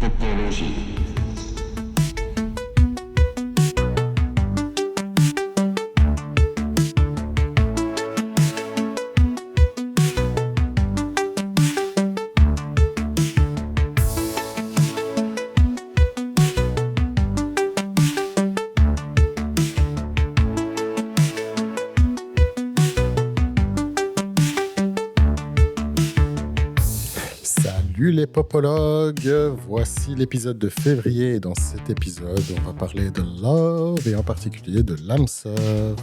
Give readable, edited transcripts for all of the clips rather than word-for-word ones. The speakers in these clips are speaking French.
Technologie. Salut les popologues, voici l'épisode de février et dans cet épisode on va parler de love et en particulier de l'âme sœur.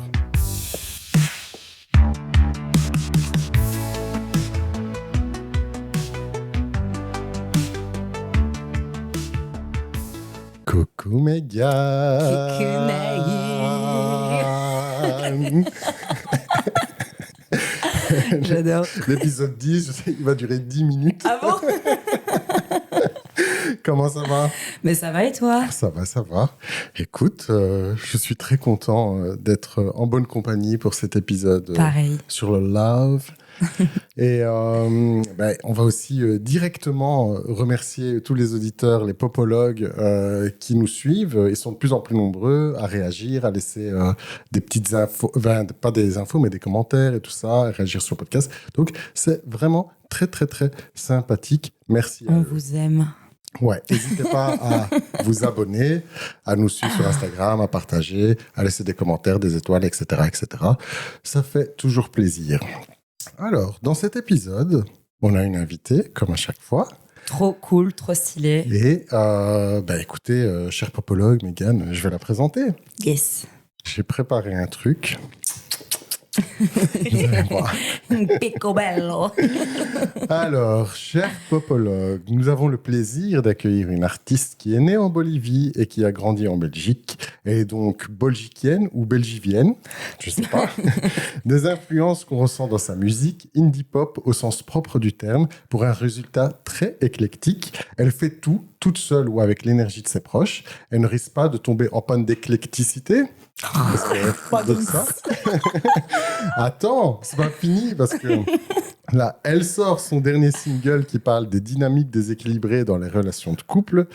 Coucou mes gars. Coucou Naïm. J'adore. L'épisode 10, je sais, il va durer 10 minutes. Ah bon? Comment ça va? Mais ça va et toi? Ça va, ça va. Écoute, je suis très content d'être en bonne compagnie pour cet épisode Pareil. sur le love. Et on va aussi directement remercier tous les auditeurs, les popologues qui nous suivent. Ils sont de plus en plus nombreux à réagir, à laisser des petites infos, enfin, pas des infos, mais des commentaires et tout ça, à réagir sur le podcast. Donc, c'est vraiment très, très, très sympathique. Merci. On vous aime. Ouais, n'hésitez pas à vous abonner, à nous suivre sur Instagram, à partager, à laisser des commentaires, des étoiles, etc., etc. Ça fait toujours plaisir. Alors, dans cet épisode, on a une invitée, comme à chaque fois. Trop cool, trop stylé. Et, écoutez, cher popologue, Mégane, je vais la présenter. Yes. J'ai préparé un truc. Vous allez voir. Picobello. Alors, cher popologue, nous avons le plaisir d'accueillir une artiste qui est née en Bolivie et qui a grandi en Belgique. Elle est donc bolgiquienne ou belgivienne, je sais pas. Des influences qu'on ressent dans sa musique, indie pop au sens propre du terme, pour un résultat très éclectique. Elle fait tout, toute seule ou avec l'énergie de ses proches. Elle ne risque pas de tomber en panne d'éclecticité. Parce que de ça. Attends, c'est pas fini parce que là, elle sort son dernier single qui parle des dynamiques déséquilibrées dans les relations de couple.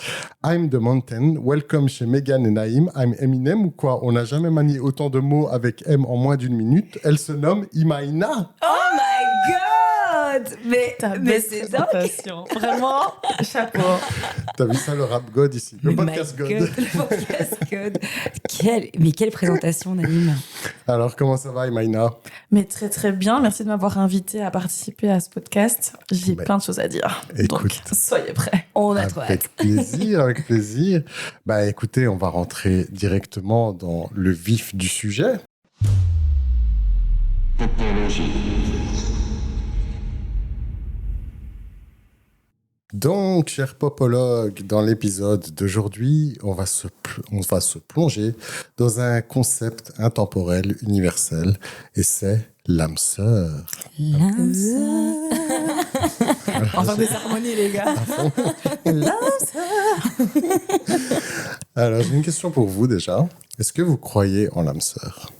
I'm the Mountain. Welcome chez Mégane et Naïm. I'm Eminem ou quoi? On n'a jamais manié autant de mots avec M en moins d'une minute. Elle se nomme Imaina. Oh my god! Mais c'est dingue! Vraiment, chapeau. T'as vu ça, le rap god ici? Le Mais podcast my god. Le podcast god. Mais quelle présentation, Naïm. Alors, comment ça va, Imaina? Mais très très bien, merci de m'avoir invité à participer à ce podcast. J'ai Ben, plein de choses à dire. écoute. Donc, soyez prêts. On a trop hâte. Avec plaisir, avec plaisir. Bah écoutez, on va rentrer directement dans le vif du sujet. Technologie. Donc, cher popologue, dans l'épisode d'aujourd'hui, on va se plonger dans un concept intemporel, universel, et c'est l'âme sœur. L'âme sœur. On va faire des harmonies, les gars. L'âme sœur. Alors, j'ai une question pour vous déjà. Est-ce que vous croyez en l'âme sœur?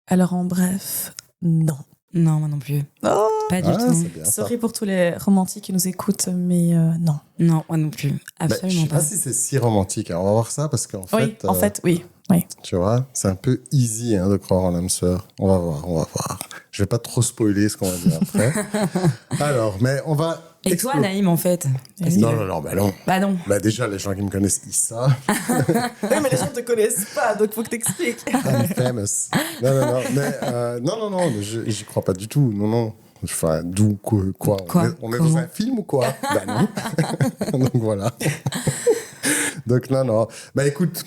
Alors, en bref, non. Non, moi non plus. Oh, Pas du tout. C'est bien ça. sorry pour tous les romantiques qui nous écoutent, mais non. Non, moi non plus. Bah, je Absolument sais pas. pas si c'est si romantique. Alors, on va voir ça parce qu'en Oui, fait, en fait, oui. Oui. tu vois, c'est un peu easy de croire en l'âme sœur. On va voir. Je vais pas trop spoiler ce qu'on va dire après. Alors, mais on va... Et toi, Naïm, en fait? Non, bah non. Bah non. Bah déjà, les gens qui me connaissent disent ça. Oui, mais les gens ne te connaissent pas, donc faut que t'expliques. I'm famous. Non, mais j'y crois pas du tout. Non. Enfin, d'où quoi? On est dans un film ou quoi? Bah non. Donc voilà. Donc non. Bah écoute...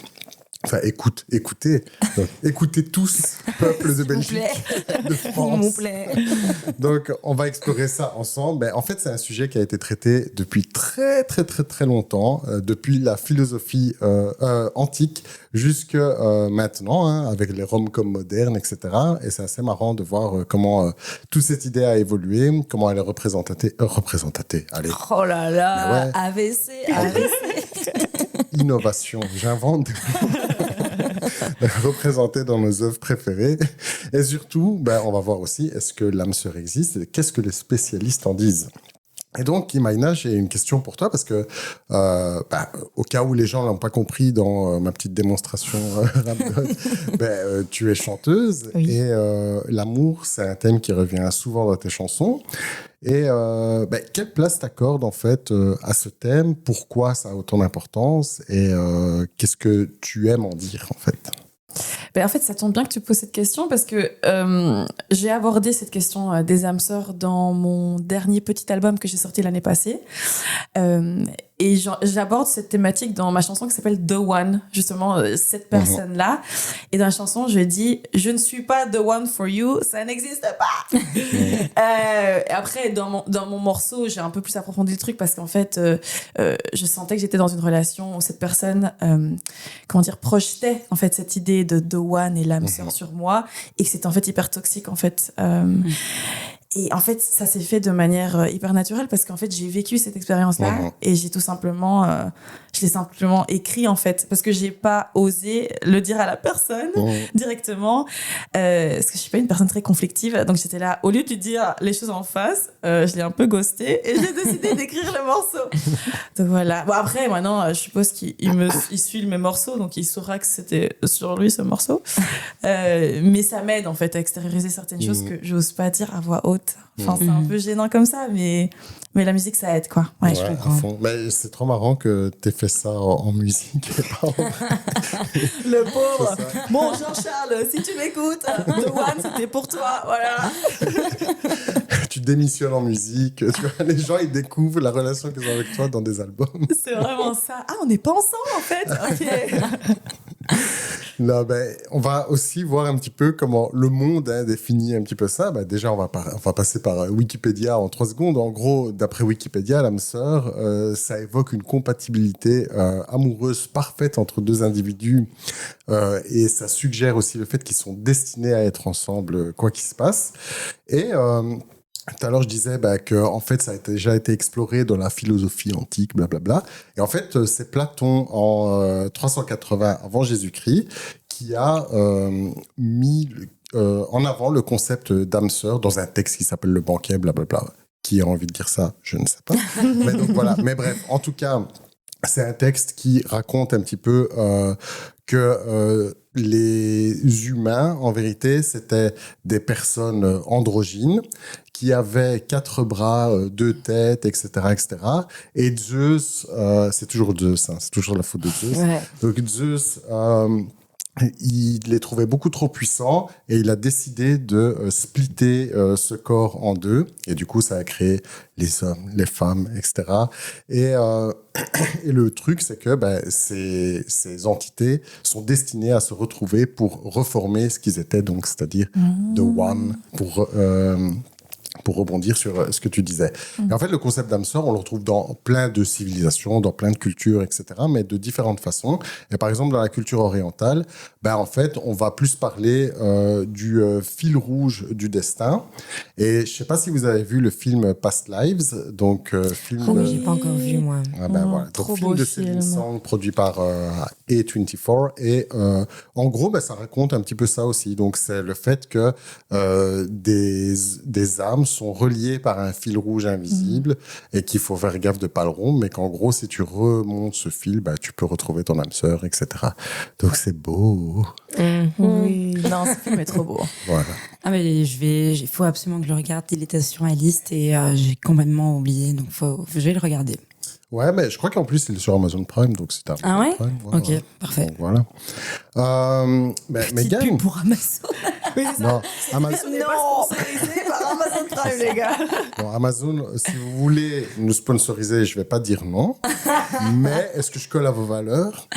Enfin, écoutez. Donc, écoutez tous, peuple de Belgique, de S'il France. vous plaît. Donc, on va explorer ça ensemble. Ben, en fait, c'est un sujet qui a été traité depuis très, très, très, très longtemps, depuis la philosophie antique jusque maintenant, hein, avec les rom-coms modernes, etc. Et c'est assez marrant de voir comment toute cette idée a évolué, comment elle est représentée. Allez, Oh là là, Mais ouais. AVC. innovation. J'invente. représentée dans nos œuvres préférées. Et surtout, on va voir aussi, est-ce que l'âme sœur existe et qu'est-ce que les spécialistes en disent. Et donc, Imaina, j'ai une question pour toi parce que, au cas où les gens l'ont pas compris dans ma petite démonstration rap god, tu es chanteuse et l'amour, c'est un thème qui revient souvent dans tes chansons. Et quelle place t'accordes en fait à ce thème? Pourquoi ça a autant d'importance? Et qu'est-ce que tu aimes en dire en fait? En fait, ça tombe bien que tu poses cette question parce que j'ai abordé cette question des âmes sœurs dans mon dernier petit album que j'ai sorti l'année passée. Et j'aborde cette thématique dans ma chanson qui s'appelle The One, justement, cette personne-là. Et dans la chanson, je dis « Je ne suis pas the one for you, ça n'existe pas !» Et après, dans mon morceau, j'ai un peu plus approfondi le truc parce qu'en fait, je sentais que j'étais dans une relation où cette personne, projetait en fait cette idée de The One et l'âme sœur sur moi et que c'était en fait hyper toxique, en fait. Et en fait, ça s'est fait de manière hyper naturelle parce qu'en fait, j'ai vécu cette expérience-là et j'ai tout simplement, je l'ai simplement écrit en fait parce que j'ai pas osé le dire à la personne directement parce que je suis pas une personne très conflictive. Donc j'étais là, au lieu de lui dire les choses en face, je l'ai un peu ghosté et j'ai décidé d'écrire le morceau. Donc voilà. Bon après, maintenant, je suppose qu'il suit mes morceaux, donc il saura que c'était sur lui ce morceau. Mais ça m'aide en fait à extérioriser certaines choses que j'ose pas dire à voix haute. Enfin, c'est un peu gênant comme ça, mais la musique, ça aide, quoi. Ouais, je comprends. À fond. Mais c'est trop marrant que t'aies fait ça en musique et pas en... Le pauvre. Bon, Jean-Charles, si tu m'écoutes, The One, c'était pour toi, voilà. Tu démissionnes en musique, tu vois, les gens, ils découvrent la relation qu'ils ont avec toi dans des albums. C'est vraiment ça. Ah, on n'est pas ensemble, en fait. OK. Là, on va aussi voir un petit peu comment le monde définit un petit peu ça. Déjà, on va passer par Wikipédia en 3 secondes. En gros, d'après Wikipédia, l'âme sœur, ça évoque une compatibilité amoureuse parfaite entre 2 individus et ça suggère aussi le fait qu'ils sont destinés à être ensemble quoi qu'il se passe. Et tout à l'heure, je disais que en fait, ça a déjà été exploré dans la philosophie antique, blablabla. Et en fait, c'est Platon en 380 avant Jésus-Christ qui a mis en avant le concept d'âme sœur dans un texte qui s'appelle Le Banquet, blablabla. Qui a envie de dire ça, je ne sais pas. Mais donc voilà. Mais bref, en tout cas, c'est un texte qui raconte un petit peu que les humains, en vérité, c'était des personnes androgynes qui avaient 4 bras, 2 têtes, etc., etc. Et Zeus, c'est toujours Zeus, c'est toujours la faute de Zeus. Ouais. Donc Zeus, il les trouvait beaucoup trop puissants et il a décidé de splitter ce corps en 2. Et du coup, ça a créé les hommes, les femmes, etc. Et le truc, c'est que ces entités sont destinées à se retrouver pour reformer ce qu'ils étaient, donc c'est-à-dire The One, pour rebondir sur ce que tu disais. Et en fait, le concept d'âme sœur, on le retrouve dans plein de civilisations, dans plein de cultures, etc., mais de différentes façons. Et par exemple, dans la culture orientale, en fait, on va plus parler du fil rouge du destin. Et je ne sais pas si vous avez vu le film Past Lives, donc film... Oh oui, j'ai pas encore vu, moi. Voilà. Donc, film de Céline Song, produit par A24. Et en gros, ça raconte un petit peu ça aussi. Donc, c'est le fait que des âmes sont reliés par un fil rouge invisible et qu'il faut faire gaffe de pas le rompre, mais qu'en gros, si tu remontes ce fil, tu peux retrouver ton âme sœur, etc. Donc, c'est beau. Oui, non, ce film est trop beau. Voilà. Ah, mais il faut absolument que je le regarde. Il était sur ma liste et j'ai complètement oublié, donc je vais le regarder. Ouais, mais je crois qu'en plus, il est sur Amazon Prime, donc c'est un Ah ouais Prime. Ok, parfait. Donc, voilà. Petite pub pour Amazon. Oui, c'est ça. Non, Amazon... On n'est pas sponsorisé par Amazon Prime, les gars. Bon, Amazon, si vous voulez nous sponsoriser, je ne vais pas dire non. Mais est-ce que je colle à vos valeurs?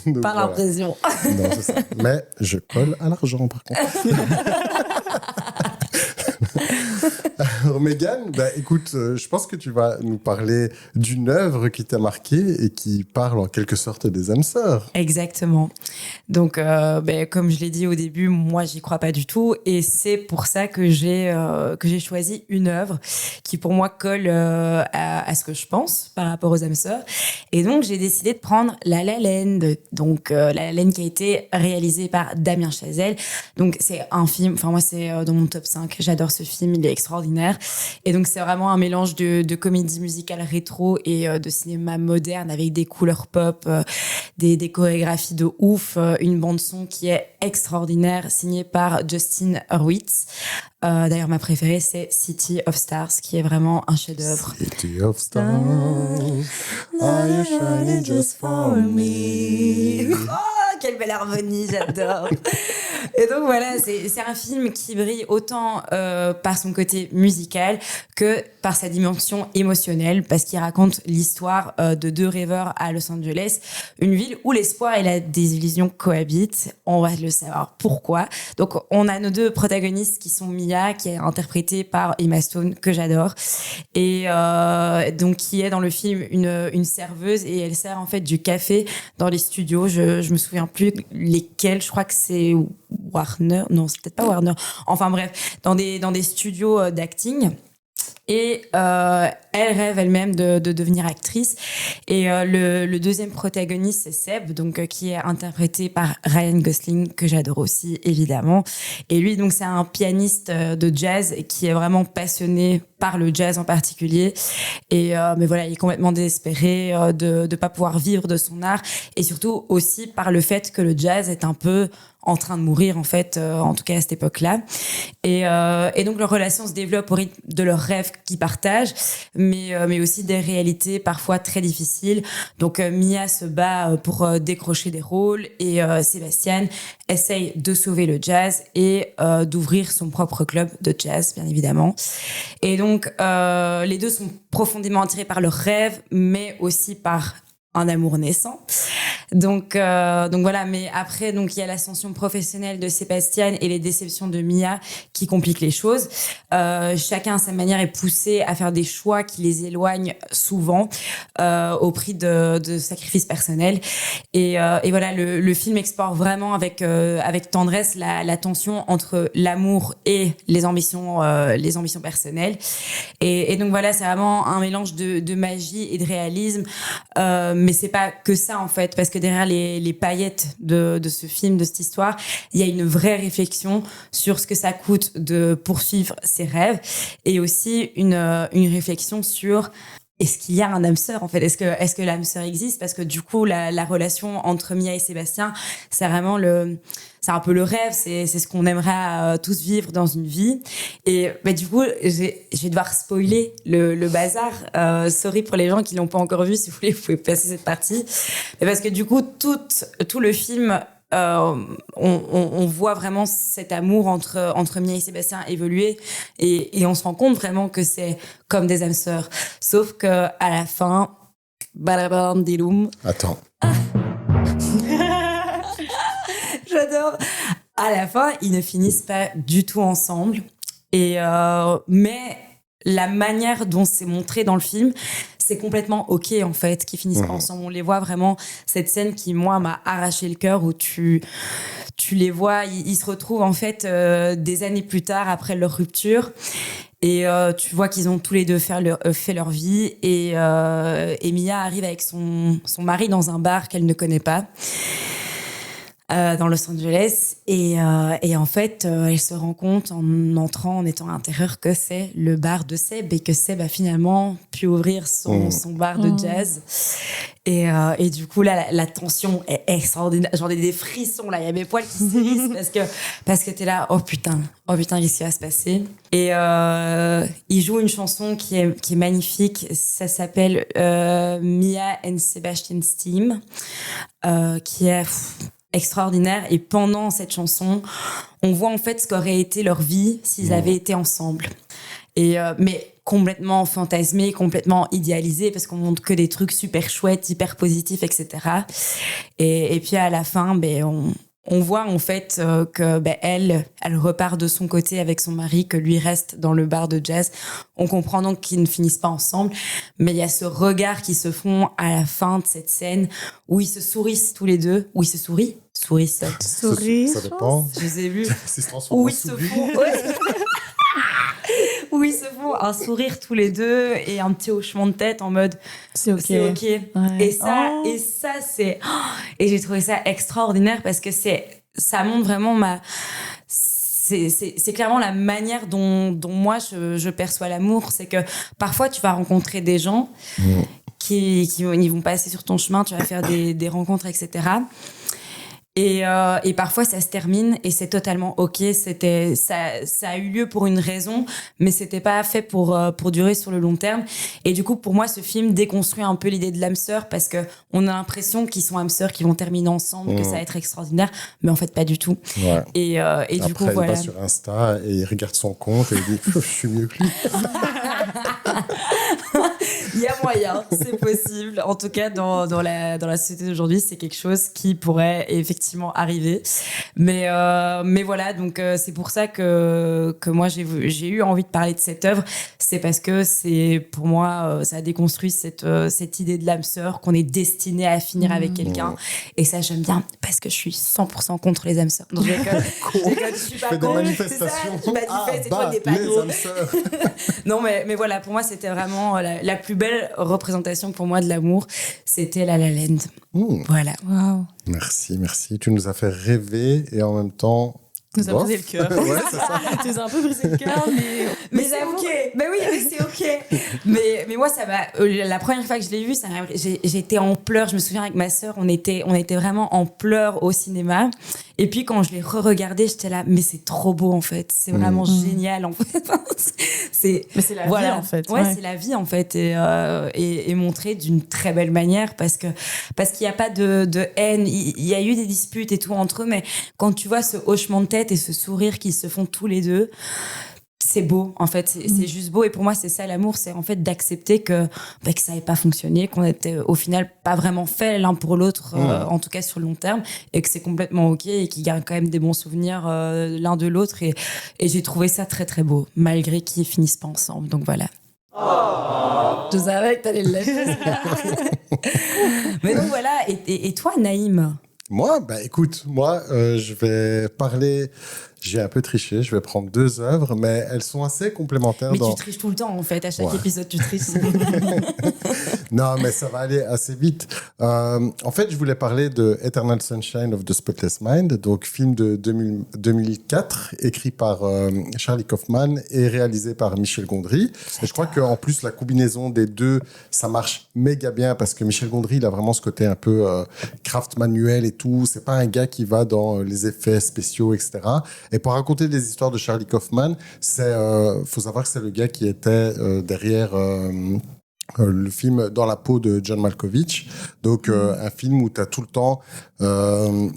Donc, Par l'impression. Non, c'est ça. Mais je colle à l'argent, par contre. Alors, Mégane, écoute, je pense que tu vas nous parler d'une œuvre qui t'a marqué et qui parle en quelque sorte des âmes sœurs. Exactement. Donc, comme je l'ai dit au début, moi, j'y crois pas du tout. Et c'est pour ça que j'ai choisi une œuvre qui, pour moi, colle à ce que je pense par rapport aux âmes sœurs. Et donc, j'ai décidé de prendre La La Land. Donc, La La Land qui a été réalisé par Damien Chazelle. Donc, c'est un film, enfin, moi, c'est dans mon top 5. J'adore ce film, il est extraordinaire. Et donc, c'est vraiment un mélange de comédie musicale rétro et de cinéma moderne avec des couleurs pop, des chorégraphies de ouf, une bande-son qui est extraordinaire, signée par Justin Hurwitz. D'ailleurs, ma préférée, c'est City of Stars, qui est vraiment un chef-d'œuvre. City of Stars, are you shining just for me? Oh, quelle belle harmonie, j'adore. Et donc voilà, c'est un film qui brille autant par son côté musical que par sa dimension émotionnelle, parce qu'il raconte l'histoire de deux rêveurs à Los Angeles, une ville où l'espoir et la désillusion cohabitent. On va le savoir pourquoi. Donc on a nos deux protagonistes qui sont Mia, qui est interprétée par Emma Stone, que j'adore, et donc qui est dans le film une serveuse, et elle sert en fait du café dans les studios. Je me souviens plus lesquels, je crois que c'est Warner, non, c'est peut-être pas Warner. Enfin bref, dans des studios d'acting. Et elle rêve elle-même de devenir actrice. Et le deuxième protagoniste, c'est Seb, donc qui est interprété par Ryan Gosling, que j'adore aussi, évidemment. Et lui, donc, c'est un pianiste de jazz qui est vraiment passionné par le jazz en particulier. Et mais voilà, il est complètement désespéré de pas pouvoir vivre de son art, et surtout aussi par le fait que le jazz est un peu en train de mourir, en fait, en tout cas à cette époque-là. Et donc leur relation se développe au rythme de leurs rêves qu'ils partagent, mais aussi des réalités parfois très difficiles. Donc Mia se bat pour décrocher des rôles, et Sébastien essaye de sauver le jazz et d'ouvrir son propre club de jazz, bien évidemment. Et donc les deux sont profondément attirés par leurs rêves, mais aussi par un amour naissant. Donc voilà, mais après, donc il y a l'ascension professionnelle de Sébastien et les déceptions de Mia qui compliquent les choses. Chacun à sa manière est poussé à faire des choix qui les éloignent souvent au prix de sacrifices personnels. Et voilà, le film explore vraiment avec tendresse la tension entre l'amour et les ambitions personnelles. Et donc voilà, c'est vraiment un mélange de magie et de réalisme. Mais c'est pas que ça, en fait, parce que derrière les paillettes de ce film, de cette histoire, il y a une vraie réflexion sur ce que ça coûte de poursuivre ses rêves, et aussi une réflexion sur est-ce qu'il y a un âme sœur, en fait, est-ce que l'âme sœur existe, parce que du coup la relation entre Mia et Sébastien, c'est vraiment c'est un peu le rêve, c'est ce qu'on aimerait tous vivre dans une vie. Et du coup, je vais devoir spoiler le bazar. Sorry pour les gens qui l'ont pas encore vu, si vous voulez, vous pouvez passer cette partie. Mais parce que du coup, tout le film, on voit vraiment cet amour entre Mia et Sébastien évoluer, et on se rend compte vraiment que c'est comme des âmes sœurs. Sauf que à la fin, balabam diloum. Attends. J'adore. À la fin, ils ne finissent pas du tout ensemble. Mais la manière dont c'est montré dans le film, c'est complètement OK, en fait, qu'ils finissent pas ensemble. On les voit vraiment, cette scène qui, moi, m'a arraché le cœur, où tu les vois, ils se retrouvent, en fait, des années plus tard, après leur rupture. Et tu vois qu'ils ont tous les deux fait leur vie. Et Mia arrive avec son mari dans un bar qu'elle ne connaît pas, dans Los Angeles, et en fait elle se rend compte en entrant, en étant à l'intérieur, que c'est le bar de Seb, et que Seb a finalement pu ouvrir son bar de jazz. Et du coup là, la tension est extraordinaire, j'en ai des frissons là, il y a mes poils qui s'érissent parce que t'es là, oh putain, qu'est-ce qui va se passer. Et il joue une chanson qui est magnifique, ça s'appelle Mia and Sebastian's Team, qui est extraordinaire. Et pendant cette chanson, on voit en fait ce qu'aurait été leur vie s'ils avaient été ensemble. Mais complètement fantasmé, complètement idéalisé, parce qu'on montre que des trucs super chouettes, hyper positifs, etc. Et puis à la fin, on voit en fait que elle repart de son côté avec son mari, que lui reste dans le bar de jazz. On comprend donc qu'ils ne finissent pas ensemble, mais il y a ce regard qui se font à la fin de cette scène où ils se sourissent tous les deux, où ils se sourient. Sourissent. Ça dépend. Je les ai vus. S'ils se transforment Où en ils se souris. font. Où ils se font un sourire tous les deux et un petit hochement de tête en mode C'est ok. c'est ok. Ouais. Et ça c'est et j'ai trouvé ça extraordinaire parce que ça montre vraiment c'est clairement la manière dont moi je perçois l'amour. C'est que parfois tu vas rencontrer des gens qui ils vont passer sur ton chemin, tu vas faire des rencontres, etc. Et parfois ça se termine et c'est totalement ok. Ça a eu lieu pour une raison, mais c'était pas fait pour durer sur le long terme. Et du coup, pour moi, ce film déconstruit un peu l'idée de l'âme sœur parce que on a l'impression qu'ils sont âmes sœurs, qu'ils vont terminer ensemble, que ça va être extraordinaire, mais en fait pas du tout. Ouais. Et Après, du coup, il voilà. va sur Insta et il regarde son compte et il dit je suis mieux que lui. Il y a moyen, c'est possible. En tout cas, dans la société d'aujourd'hui, c'est quelque chose qui pourrait effectivement arriver. Mais voilà, donc c'est pour ça que moi j'ai eu envie de parler de cette œuvre. C'est parce que c'est pour moi ça a déconstruit cette idée de l'âme sœur, qu'on est destiné à finir avec quelqu'un. Et ça j'aime bien parce que je suis 100% contre les âmes sœurs. Donc je suis pas fais des contre. manifestations. C'est ça, tu manifestes, toi des les panneaux. âmes sœurs. Non, mais voilà, pour moi, c'était vraiment la plus belle représentation pour moi de l'amour. C'était La La Land. Voilà. Waouh. Merci. Tu nous as fait rêver et en même temps... Nous a bof. brisé le cœur. Ouais, c'est ça. Tu nous as un peu brisé le cœur, mais c'est ok. Mais oui, mais c'est ok. mais moi, ça m'a. La première fois que je l'ai vu, j'étais en pleurs. Je me souviens avec ma sœur, on était vraiment en pleurs au cinéma. Et puis quand je l'ai re-regardé, j'étais là, mais c'est trop beau en fait. C'est vraiment génial en fait. Mais c'est la vie en fait. Ouais, c'est la vie en fait, et montré d'une très belle manière parce qu'il n'y a pas de haine. Il y a eu des disputes et tout entre eux, mais quand tu vois ce hochement de tête et ce sourire qu'ils se font tous les deux, c'est beau en fait, c'est juste beau. Et pour moi c'est ça l'amour, c'est en fait d'accepter que ça n'avait pas fonctionné, qu'on était au final pas vraiment fait l'un pour l'autre, en tout cas sur le long terme, et que c'est complètement ok et qu'ils gardent quand même des bons souvenirs l'un de l'autre, et j'ai trouvé ça très très beau malgré qu'ils finissent pas ensemble. Donc voilà. Je savais que t'allais le lâcher. Mais donc voilà, et toi Naïm? Moi, écoute, je vais parler... J'ai un peu triché, je vais prendre 2 œuvres, mais elles sont assez complémentaires. Mais tu triches tout le temps, en fait. À chaque épisode, tu triches. Non, mais ça va aller assez vite. En fait, je voulais parler de Eternal Sunshine of the Spotless Mind, donc film de 2004, écrit par Charlie Kaufman et réalisé par Michel Gondry. Et je crois qu'en plus, la combinaison des deux, ça marche méga bien parce que Michel Gondry, il a vraiment ce côté un peu craft manuel et tout. C'est pas un gars qui va dans les effets spéciaux, etc. Et pour raconter des histoires de Charlie Kaufman, faut savoir que c'est le gars qui était derrière le film Dans la peau de John Malkovich. Donc, un film où tu as tout le temps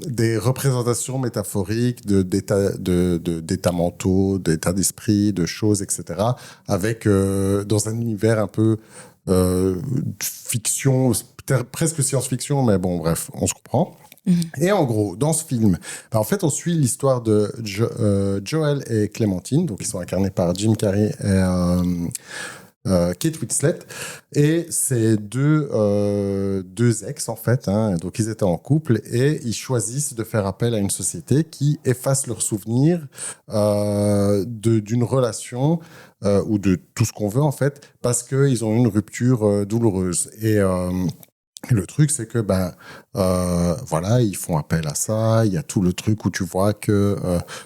des représentations métaphoriques d'états mentaux, d'états d'esprit, de choses, etc. Avec, dans un univers un peu fiction, presque science-fiction, mais bon, bref, on se comprend. Et en gros, dans ce film, en fait, on suit l'histoire de Joel et Clémentine, donc ils sont incarnés par Jim Carrey et Kate Winslet, et c'est deux ex en fait, hein, donc ils étaient en couple et ils choisissent de faire appel à une société qui efface leurs souvenirs d'une relation ou de tout ce qu'on veut en fait, parce qu'ils ont eu une rupture douloureuse. Et le truc, c'est que voilà, ils font appel à ça. Il y a tout le truc où tu vois que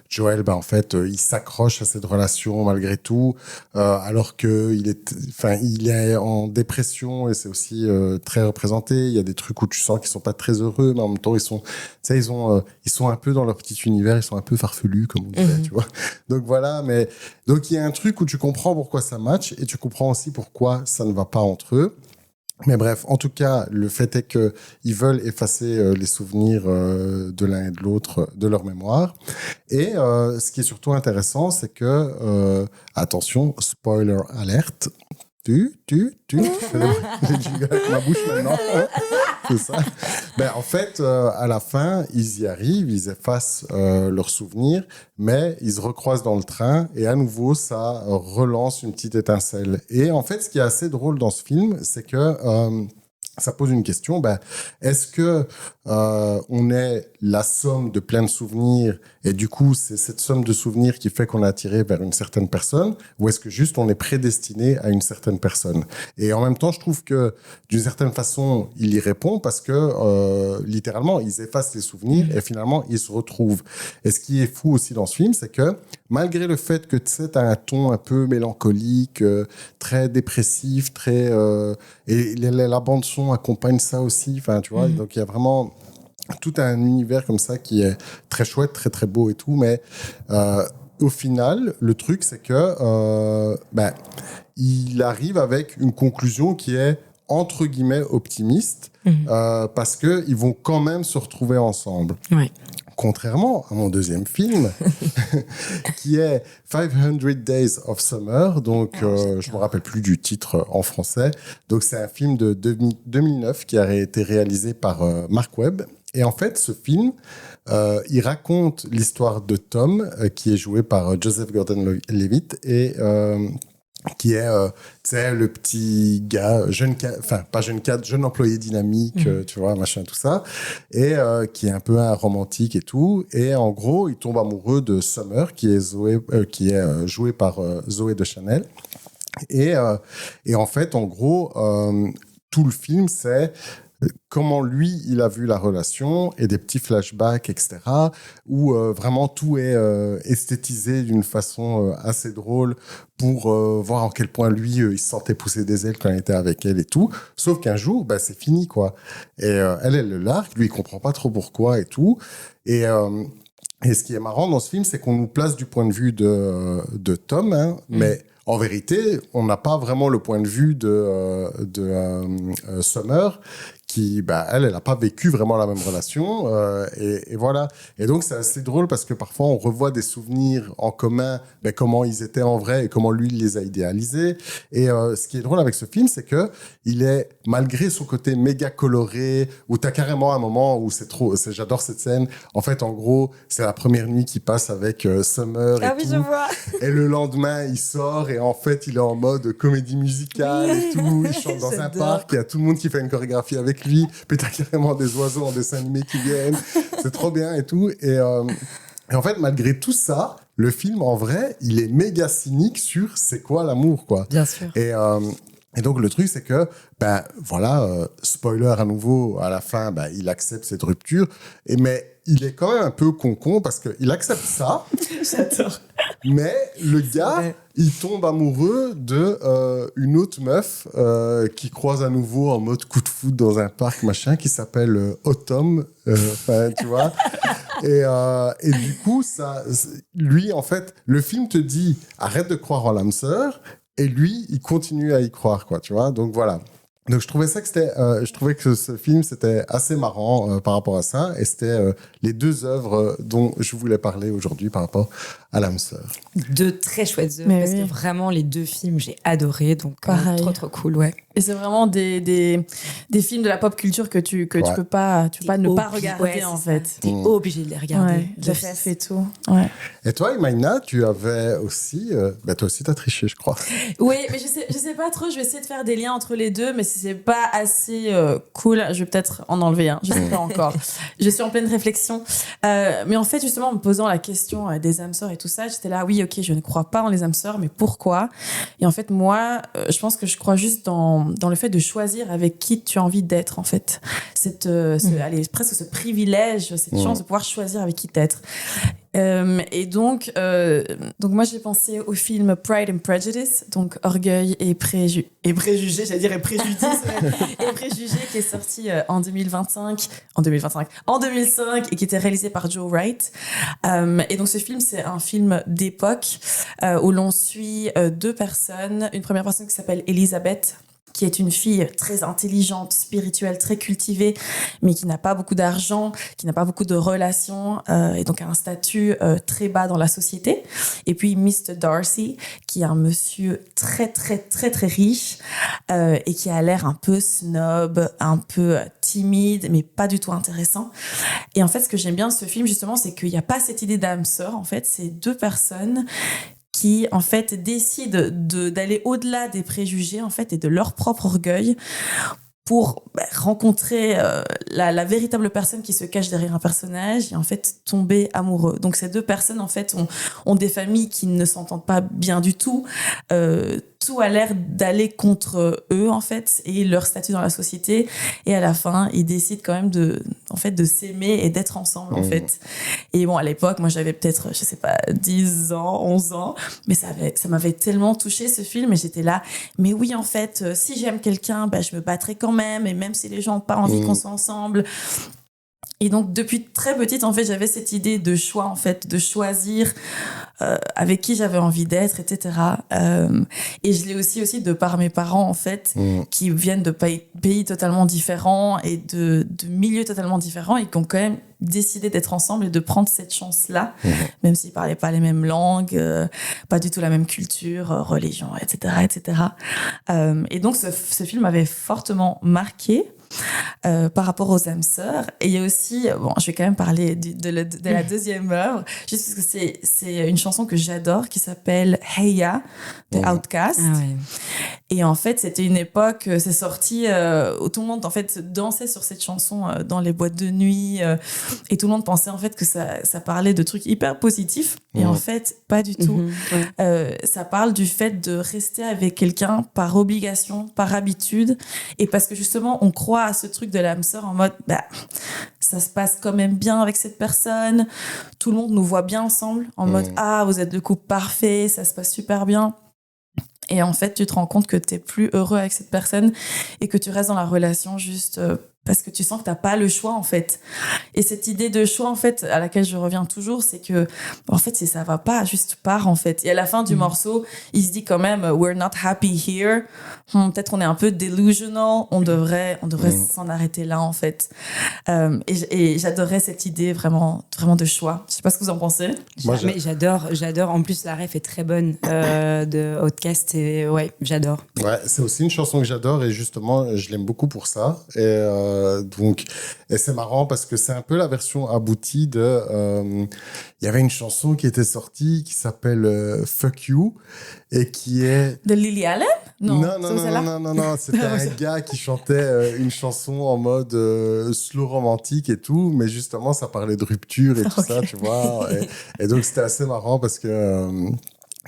Joel, en fait, il s'accroche à cette relation malgré tout, alors que il est en dépression, et c'est aussi très représenté. Il y a des trucs où tu sens qu'ils sont pas très heureux, mais en même temps, ils sont un peu dans leur petit univers, ils sont un peu farfelus, comme on dirait, tu vois. Donc voilà, donc il y a un truc où tu comprends pourquoi ça match, et tu comprends aussi pourquoi ça ne va pas entre eux. Mais bref, en tout cas, le fait est qu'ils veulent effacer les souvenirs de l'un et de l'autre de leur mémoire. Et ce qui est surtout intéressant, c'est que, attention, spoiler alerte, J'ai du gars avec ma bouche maintenant. C'est ça. En fait, à la fin, ils y arrivent, ils effacent leurs souvenirs, mais ils se recroisent dans le train et à nouveau, ça relance une petite étincelle. Et en fait, ce qui est assez drôle dans ce film, c'est que ça pose une question. Est-ce que on est la somme de plein de souvenirs et du coup, c'est cette somme de souvenirs qui fait qu'on est attiré vers une certaine personne ou est-ce que juste on est prédestiné à une certaine personne? Et en même temps, je trouve que d'une certaine façon, il y répond parce que littéralement, ils effacent les souvenirs et finalement, ils se retrouvent. Et ce qui est fou aussi dans ce film, c'est que malgré le fait que tu sais, t'as un ton un peu mélancolique, très dépressif, très et la bande son accompagne ça aussi. Enfin, tu vois, donc il y a vraiment tout un univers comme ça qui est très chouette, très très beau et tout, mais au final, le truc c'est que il arrive avec une conclusion qui est entre guillemets optimiste parce que ils vont quand même se retrouver ensemble. Ouais. Contrairement à mon deuxième film, qui est 500 Days of Summer, donc je me rappelle plus du titre en français. Donc c'est un film de 2009 qui a été réalisé par Mark Webb. Et en fait, ce film, il raconte l'histoire de Tom, qui est joué par Joseph Gordon-Levitt et qui est le petit gars, jeune employé dynamique, tu vois, machin, tout ça, et qui est un peu un romantique et tout. Et en gros, il tombe amoureux de Summer, qui est jouée par Zoé de Chanel. Et en fait, en gros, tout le film, c'est comment lui, il a vu la relation et des petits flashbacks, etc., où vraiment tout est esthétisé d'une façon assez drôle pour voir à quel point lui, il se sentait pousser des ailes quand il était avec elle et tout. Sauf qu'un jour, c'est fini, quoi. Et elle le largue, lui, il comprend pas trop pourquoi et tout. Et ce qui est marrant dans ce film, c'est qu'on nous place du point de vue de Tom, mais en vérité, on n'a pas vraiment le point de vue de Summer, qui, elle n'a pas vécu vraiment la même relation. Et voilà. Et donc, c'est assez drôle parce que parfois, on revoit des souvenirs en commun, comment ils étaient en vrai et comment lui, il les a idéalisés. Et ce qui est drôle avec ce film, c'est que il est, malgré son côté méga coloré, où tu as carrément un moment où j'adore cette scène. En fait, en gros, c'est la première nuit qu'il passe avec Summer et tout. Je vois. Et le lendemain, il sort et en fait, il est en mode comédie musicale et tout. Il chante dans un parc. Il y a tout le monde qui fait une chorégraphie avec lui. Puis t'as carrément des oiseaux en dessin animé qui viennent. C'est trop bien et tout. Et en fait, malgré tout ça, le film, en vrai, il est méga cynique sur c'est quoi l'amour, quoi. Bien sûr. Et donc, le truc, c'est que, spoiler à nouveau, à la fin, il accepte cette rupture. Mais il est quand même un peu con parce qu'il accepte ça. J'adore. Mais le gars, il tombe amoureux de une autre meuf qui croise à nouveau en mode coup de foudre dans un parc, machin, qui s'appelle Autumn. Tu vois. Et du coup, lui, en fait, le film te dit arrête de croire en l'âme sœur. Et lui, il continue à y croire, quoi, tu vois. Donc voilà. Donc je trouvais que ce film c'était assez marrant par rapport à ça, et c'était les deux œuvres dont je voulais parler aujourd'hui par rapport à l'âme sœur. Deux très chouettes œuvres, parce que vraiment les deux films j'ai adoré, donc trop cool, ouais. Et c'est vraiment des films de la pop culture que tu peux pas ne pas regarder, en fait. T'es obligé de les regarder. De FF et tout. Ouais. Et toi, Imaina, tu avais aussi, toi aussi t'as triché, je crois. Oui, mais je sais pas trop. Je vais essayer de faire des liens entre les deux, mais si c'est pas assez cool, je vais peut-être en enlever un. Je sais pas encore. Je suis en pleine réflexion. Mais en fait, justement, en me posant la question des âmes sœurs et tout ça, j'étais là, oui, ok, je ne crois pas en les âmes sœurs, mais pourquoi? Et en fait, moi, je pense que je crois juste dans le fait de choisir avec qui tu as envie d'être, en fait. Allez, presque ce privilège, cette chance de pouvoir choisir avec qui t'être. Et donc moi j'ai pensé au film Pride and Prejudice, donc Orgueil et Préjugés, j'allais dire et Préjudice, et Préjugés, qui est sorti en 2005 et qui était réalisé par Joe Wright. Et donc ce film, c'est un film d'époque où l'on suit deux personnes, une première personne qui s'appelle Elizabeth, qui est une fille très intelligente, spirituelle, très cultivée, mais qui n'a pas beaucoup d'argent, qui n'a pas beaucoup de relations, et donc a un statut très bas dans la société. Et puis Mr. Darcy, qui est un monsieur très, très, très, très riche, et qui a l'air un peu snob, un peu timide, mais pas du tout intéressant. Et en fait, ce que j'aime bien de ce film, justement, c'est qu'il n'y a pas cette idée d'âme sœur. En fait, c'est deux personnes qui, en fait, décident d'aller au-delà des préjugés, en fait, et de leur propre orgueil pour rencontrer la véritable personne qui se cache derrière un personnage et en fait tomber amoureux. Donc ces deux personnes en fait ont des familles qui ne s'entendent pas bien du tout. Tout a l'air d'aller contre eux en fait et leur statut dans la société, et à la fin ils décident quand même de s'aimer et d'être ensemble en fait. Et bon, à l'époque moi j'avais peut-être je sais pas 10 ans, 11 ans, mais ça m'avait tellement touché ce film, et j'étais là mais oui en fait si j'aime quelqu'un je me battrai quand même, et même si les gens n'ont pas envie qu'on soit ensemble. Et donc, depuis très petite, en fait, j'avais cette idée de choix, en fait, de choisir avec qui j'avais envie d'être, etc. Et je l'ai aussi de par mes parents, en fait, qui viennent de pays totalement différents et de milieux totalement différents, et qui ont quand même décidé d'être ensemble et de prendre cette chance-là, même s'ils parlaient pas les mêmes langues, pas du tout la même culture, religion, etc., etc. Et donc, ce film m'avait fortement marqué. Par rapport aux âmes sœurs. Et il y a aussi, bon, je vais quand même parler de la deuxième œuvre, juste parce que c'est une chanson que j'adore qui s'appelle Hey Ya de Outkast. Ah ouais. Et en fait, c'était une époque, c'est sorti où tout le monde en fait dansait sur cette chanson dans les boîtes de nuit, et tout le monde pensait en fait que ça parlait de trucs hyper positifs. Et en fait, pas du tout. Ça parle du fait de rester avec quelqu'un par obligation, par habitude, et parce que justement, on croit à ce truc de l'âme sœur en mode, ça se passe quand même bien avec cette personne, tout le monde nous voit bien ensemble, en mode, vous êtes le couple parfait, ça se passe super bien. Et en fait, tu te rends compte que t'es plus heureux avec cette personne et que tu restes dans la relation juste parce que tu sens que t'as pas le choix, en fait. Et cette idée de choix, en fait, à laquelle je reviens toujours, c'est que, en fait, si ça va pas, juste pars, en fait. Et à la fin du morceau, il se dit quand même, we're not happy here. Peut-être qu'on est un peu delusional. On devrait s'en arrêter là, en fait. Et j'adorais cette idée vraiment, vraiment de choix. Je sais pas ce que vous en pensez. Mais j'adore. En plus, la ref est très bonne de Outkast, et ouais, j'adore. Ouais, c'est aussi une chanson que j'adore, et justement, je l'aime beaucoup pour ça. Et c'est marrant parce que c'est un peu la version aboutie de. Il y avait une chanson qui était sortie qui s'appelle Fuck You, et qui est. De Lily Allen? Non. C'était un gars qui chantait une chanson en mode slow romantique et tout, mais justement, ça parlait de rupture et tout ça, tu vois. Et donc, c'était assez marrant parce que.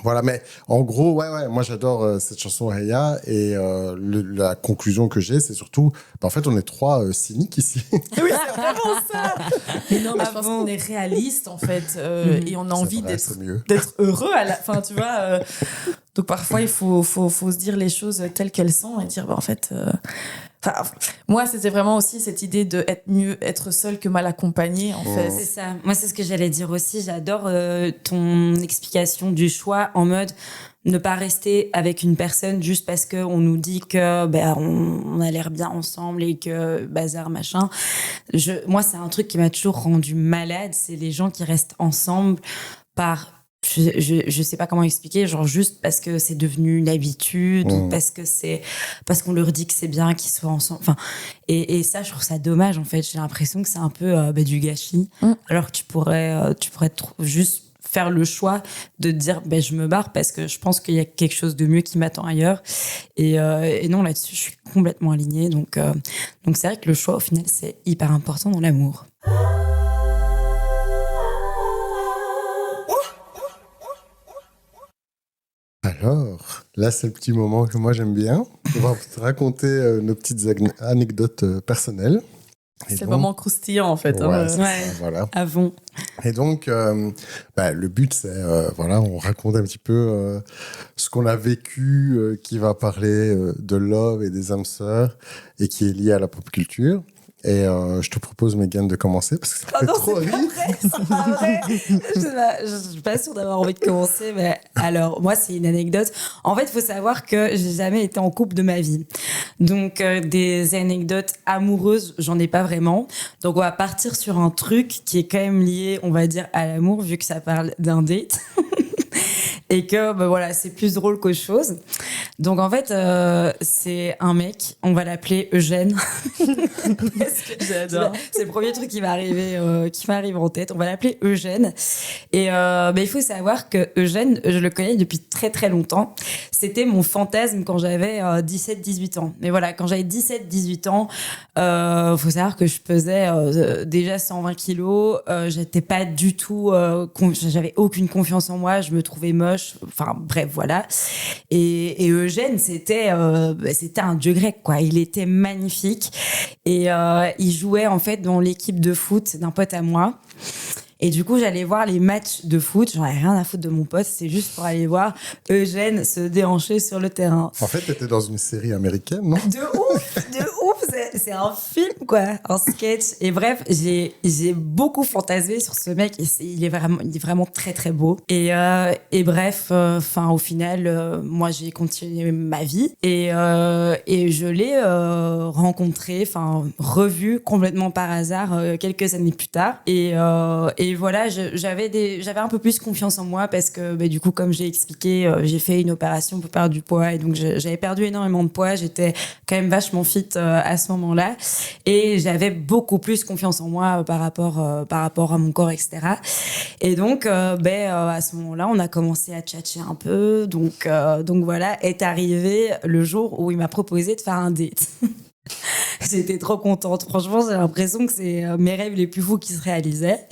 Voilà, mais en gros, ouais, moi j'adore cette chanson Heya, et la conclusion que j'ai, c'est surtout, en fait, on est trois cyniques ici. Oui, c'est vraiment ça. Mais non, mais je pense qu'on est réaliste, en fait, et on a envie d'être heureux à la fin, tu vois. Donc parfois, il faut se dire les choses telles qu'elles sont et dire, en fait. Moi, c'était vraiment aussi cette idée de mieux être seul que mal accompagné, en fait. C'est ça. Moi, c'est ce que j'allais dire aussi. J'adore ton explication du choix en mode ne pas rester avec une personne juste parce que on nous dit que on a l'air bien ensemble et que bazar machin. Moi, c'est un truc qui m'a toujours rendu malade. C'est les gens qui restent ensemble par je sais pas comment expliquer, genre juste parce que c'est devenu une habitude, ou parce qu'on leur dit que c'est bien qu'ils soient ensemble. Enfin, et ça, je trouve ça dommage, en fait. J'ai l'impression que c'est un peu du gâchis, alors que tu pourrais juste faire le choix de dire je me barre parce que je pense qu'il y a quelque chose de mieux qui m'attend ailleurs. Et non, là-dessus, je suis complètement alignée. Donc c'est vrai que le choix, au final, c'est hyper important dans l'amour. Alors, là, c'est le petit moment que moi j'aime bien. On va te raconter nos petites anecdotes personnelles. C'est le moment croustillant, en fait. Ouais, voilà. Avant. Et donc, le but, c'est, on raconte un petit peu ce qu'on a vécu, qui va parler de love et des âmes sœurs, et qui est lié à la pop culture. Et je te propose, Mégane, de commencer parce que ça fait non, trop c'est rire. pas vrai. Je suis pas sûre d'avoir envie de commencer, mais alors, moi, c'est une anecdote. En fait, il faut savoir que j'ai jamais été en couple de ma vie. Donc, des anecdotes amoureuses, j'en ai pas vraiment. Donc, on va partir sur un truc qui est quand même lié, on va dire, à l'amour, vu que ça parle d'un date. Et que voilà, c'est plus drôle qu'autre chose. Donc en fait, c'est un mec, on va l'appeler Eugène. Parce que J'adore. c'est le premier truc qui m'arrive en tête. On va l'appeler Eugène. Et il faut savoir que Eugène, je le connais depuis très très longtemps. C'était mon fantasme quand j'avais 17-18 ans. Mais voilà, quand j'avais 17-18 ans, faut savoir que je pesais déjà 120 kilos. J'étais pas du tout, j'avais aucune confiance en moi. Je me trouvais moche. Enfin bref, voilà. Et Eugène, c'était un dieu grec, quoi. Il était magnifique et il jouait en fait dans l'équipe de foot d'un pote à moi. Et du coup, j'allais voir les matchs de foot. J'en avais rien à foutre de mon pote. C'est juste pour aller voir Eugène se déhancher sur le terrain. En fait, t'étais dans une série américaine, non? De ouf. C'est un film, quoi. Un sketch. Et bref, j'ai beaucoup fantasmé sur ce mec. Et il est vraiment très, très beau. Et bref, au final, moi, j'ai continué ma vie. Et je l'ai rencontré, revu complètement par hasard quelques années plus tard. Et voilà, j'avais un peu plus confiance en moi parce que du coup, comme j'ai expliqué, j'ai fait une opération pour perdre du poids et donc j'avais perdu énormément de poids. J'étais quand même vachement fit à ce moment-là et j'avais beaucoup plus confiance en moi par rapport à mon corps, etc. Et donc, à ce moment-là, on a commencé à tchatcher un peu. Donc voilà, est arrivé le jour où il m'a proposé de faire un date. J'étais trop contente. Franchement, j'ai l'impression que c'est mes rêves les plus fous qui se réalisaient.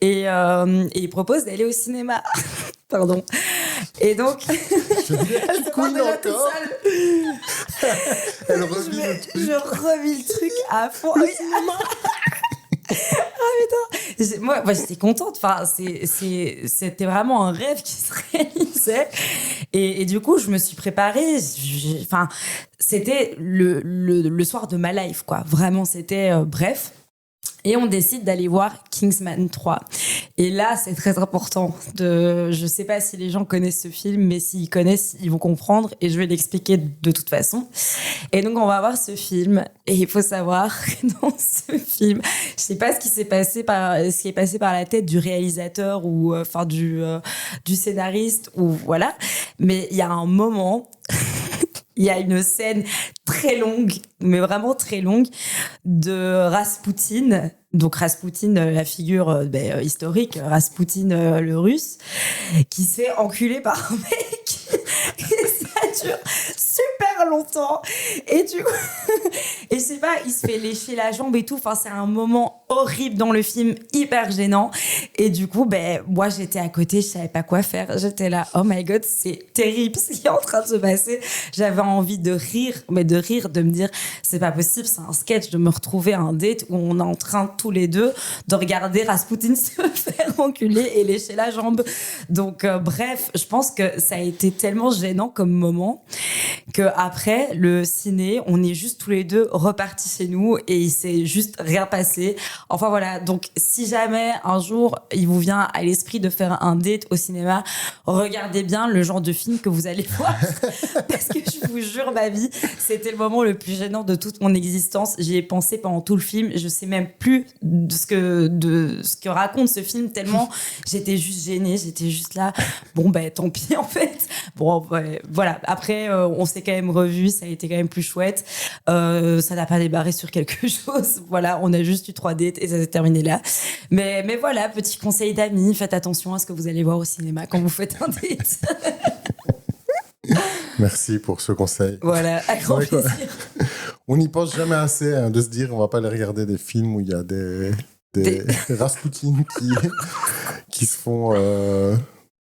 Et il propose d'aller au cinéma. Pardon. Et donc... Elle couine encore. Elle revit le truc. Je revis le truc à fond. Putain. Moi, j'étais contente. C'était vraiment un rêve qui se réalisait. Et du coup, je me suis préparée. C'était le soir de ma life, quoi. Vraiment, c'était bref. Et on décide d'aller voir Kingsman 3. Et là, c'est très important. Je sais pas si les gens connaissent ce film, mais s'ils connaissent, ils vont comprendre. Et je vais l'expliquer de toute façon. Et donc, on va voir ce film. Et il faut savoir que dans ce film, je sais pas ce qui est passé par la tête du réalisateur ou du scénariste ou voilà. Mais il y a un moment. Il y a une scène très longue, mais vraiment très longue, de Raspoutine. Donc Raspoutine, la figure historique, Raspoutine le russe, qui se fait enculer par un mec. Et ça dure super longtemps. Et du coup, et je sais pas, il se fait lécher la jambe et tout. Enfin, c'est un moment horrible dans le film, hyper gênant. Et du coup, moi, j'étais à côté, je savais pas quoi faire. J'étais là, oh my god, c'est terrible ce qui est en train de se passer. J'avais envie de rire, de me dire, c'est pas possible, c'est un sketch, de me retrouver à un date où on est en train tous les deux de regarder Raspoutine se faire enculer et lécher la jambe. Donc, bref, je pense que ça a été tellement gênant comme moment que après le ciné, on est juste tous les deux repartis chez nous et il s'est juste rien passé. Enfin voilà, donc si jamais un jour il vous vient à l'esprit de faire un date au cinéma, regardez bien le genre de film que vous allez voir parce que je vous jure, ma vie, c'était le moment le plus gênant de toute mon existence. J'y ai pensé pendant tout le film, je sais même plus de ce que raconte ce film tellement j'étais juste gênée, j'étais juste là, tant pis en fait. Voilà, après on s'est quand même revus, ça a été quand même plus chouette, ça n'a pas débarré sur quelque chose, voilà, on a juste eu 3 dates et ça s'est terminé là, mais voilà, petit conseil d'amis, faites attention à ce que vous allez voir au cinéma quand vous faites un date. Merci pour ce conseil. Voilà, à grand plaisir. On n'y pense jamais assez de se dire on va pas aller regarder des films où il y a des Raspoutine qui se font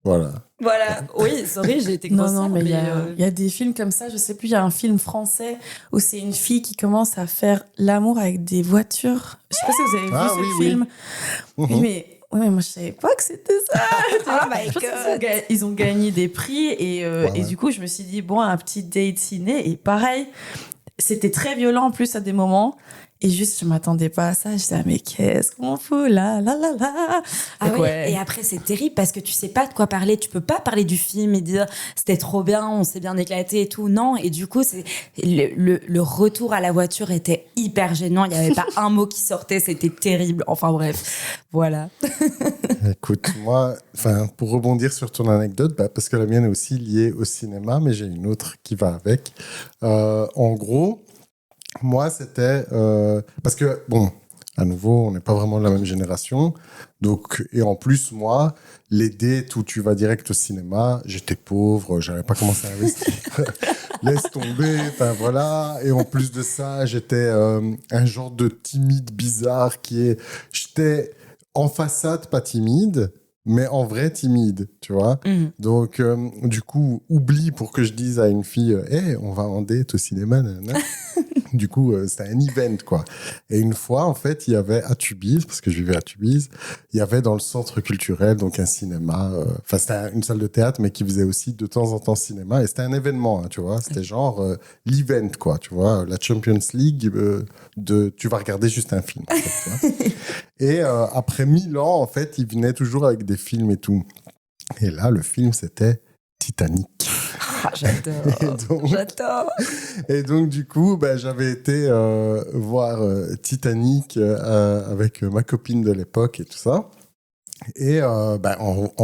voilà. Voilà, oui, sorry, j'ai été grossière. Non, mais il y a des films comme ça, je sais plus, il y a un film français où c'est une fille qui commence à faire l'amour avec des voitures. Je sais pas si vous avez vu ce film. Oui. Mais moi je savais pas que c'était ça. Oh my God. Ils ont gagné des prix et du coup je me suis dit un petit date ciné et pareil, c'était très violent en plus à des moments Et juste, je m'attendais pas à ça. Je disais, mais qu'est-ce qu'on fout là, là, là, là. Ah Donc, ouais. Et après, c'est terrible parce que tu sais pas de quoi parler. Tu peux pas parler du film et dire c'était trop bien, on s'est bien éclaté et tout. Non. Et du coup, le retour à la voiture était hyper gênant. Il y avait pas un mot qui sortait. C'était terrible. Enfin bref, voilà. Écoute, moi, pour rebondir sur ton anecdote, parce que la mienne est aussi liée au cinéma, mais j'ai une autre qui va avec. En gros, moi, c'était... parce que, bon, à nouveau, on n'est pas vraiment de la même génération. Donc, et en plus, moi, les dates où tu vas direct au cinéma, j'étais pauvre, j'avais pas commencé à investir. Laisse tomber, voilà. Et en plus de ça, j'étais un genre de timide bizarre j'étais en façade pas timide, mais en vrai timide, tu vois. Donc, du coup, oublie pour que je dise à une fille, hey, on va en date au cinéma, nanana. Du coup, c'était un event, quoi. Et une fois, en fait, il y avait à Tubize, parce que je vivais à Tubize, il y avait dans le centre culturel, donc un cinéma, c'était une salle de théâtre, mais qui faisait aussi de temps en temps cinéma. Et c'était un événement, hein, tu vois. C'était genre l'event, quoi, tu vois. La Champions League, tu vas regarder juste un film, en fait, tu vois. Et après 1000 ans, en fait, ils venaient toujours avec des films et tout. Et là, le film, c'était Titanic. Ah, j'adore. Et donc, du coup, j'avais été voir Titanic avec ma copine de l'époque et tout ça. Et en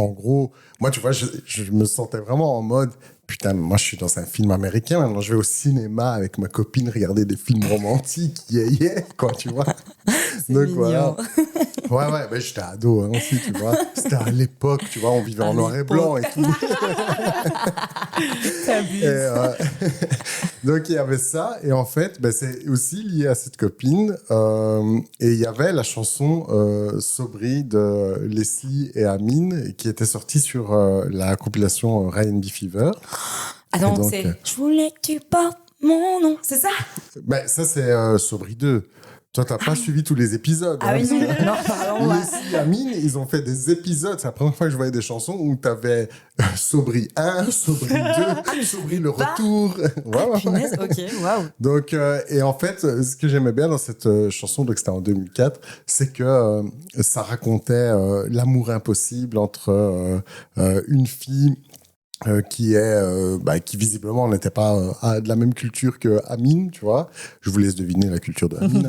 gros, moi, tu vois, je me sentais vraiment en mode, putain, moi, je suis dans un film américain, maintenant je vais au cinéma avec ma copine regarder des films romantiques, quoi, tu vois. C'est donc, mignon. Voilà. Ouais, j'étais ado aussi, tu vois. C'était à l'époque, tu vois, on vivait en noir et blanc et tout. T'abuses. Donc, il y avait ça. Et en fait, c'est aussi lié à cette copine. Et il y avait la chanson Sobri de Leslie et Amine qui était sortie sur la compilation Ryan B. Fever. Attends, donc, c'est « Je voulais que tu portes mon nom », c'est ça? Ça, c'est Sobri 2. Toi, t'as pas suivi tous les épisodes. Ah oui, non, pardon. Leslie et Amine, ils ont fait des épisodes. C'est la première fois que je voyais des chansons où t'avais Sobri 1, Sobri 2, Sobri le retour. Ouais. Punaise, ok, waouh. Donc, et en fait, ce que j'aimais bien dans cette chanson, donc c'était en 2004, c'est que ça racontait l'amour impossible entre une fille qui visiblement n'était pas de la même culture que Amine, tu vois. Je vous laisse deviner la culture de Amine.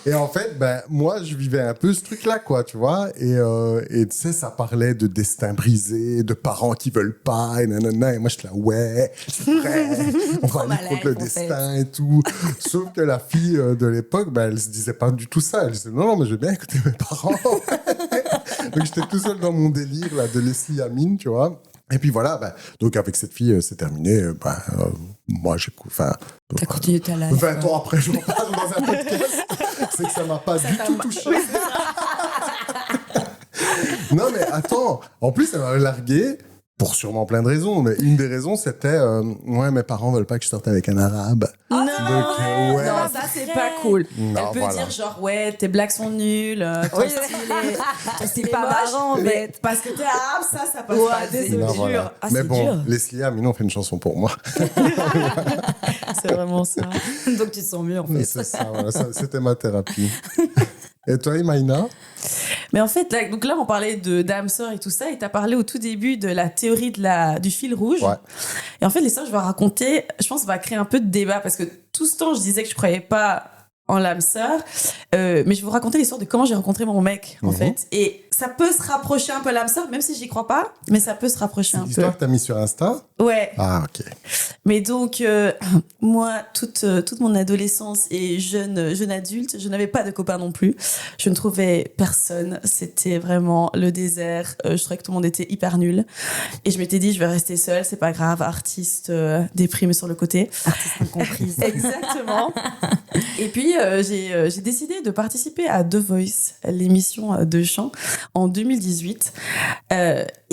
Et en fait, moi, je vivais un peu ce truc-là, quoi, tu vois. Et tu sais, ça parlait de destin brisé, de parents qui veulent pas, et nanana. Et moi, j'étais là, ouais, je suis prêt. On va aller contre le destin et tout. Sauf que la fille de l'époque, elle se disait pas du tout ça. Elle disait, non, mais je veux bien écouter mes parents. Donc, j'étais tout seul dans mon délire, là, de Leslie Amine, tu vois. Et puis voilà, donc avec cette fille, c'est terminé. Moi, T'as continué ta life. 20 ans après, je reparle dans un podcast. C'est que ça m'a pas du tout touché. Non, mais attends. En plus, elle m'a largué pour sûrement plein de raisons. Mais une des raisons, c'était mes parents veulent pas que je sorte avec un arabe. Non, donc, ouais. Non, ça c'est pas cool. Non, Elle peut dire genre tes blagues sont nulles, ton style c'est pas marrant en fait. Parce que t'es arabe, ça passe Ouais, pas. Désolé, Non, jure. voilà. Ah, mais c'est bon, dur. Leslie Amine ont fait une chanson pour moi. C'est vraiment ça. Donc tu te sens mieux en fait. C'est ça, voilà, c'était ma thérapie. Et toi, Imaïna? Mais en fait, donc là, on parlait d'âme sœur et tout ça, et t'as parlé au tout début de la théorie du fil rouge. Ouais. Et en fait, l'histoire que je vais raconter, je pense, va créer un peu de débat, parce que tout ce temps, je disais que je croyais pas en l'âme sœur, mais je vais vous raconter l'histoire de comment j'ai rencontré mon mec, en fait. Et ça peut se rapprocher un peu à l'âme sœur, même si j'y crois pas, mais ça peut se rapprocher un peu. L'histoire que t'as mis sur Insta? Ouais. Ah, ok. Mais donc, moi, toute mon adolescence et jeune adulte, je n'avais pas de copain non plus. Je ne trouvais personne. C'était vraiment le désert. Je trouvais que tout le monde était hyper nul. Et je m'étais dit, je vais rester seule, c'est pas grave. Artiste déprimée sur le côté. Artiste incomprise. Exactement. Et puis, j'ai décidé de participer à The Voice, l'émission de chant, en 2018.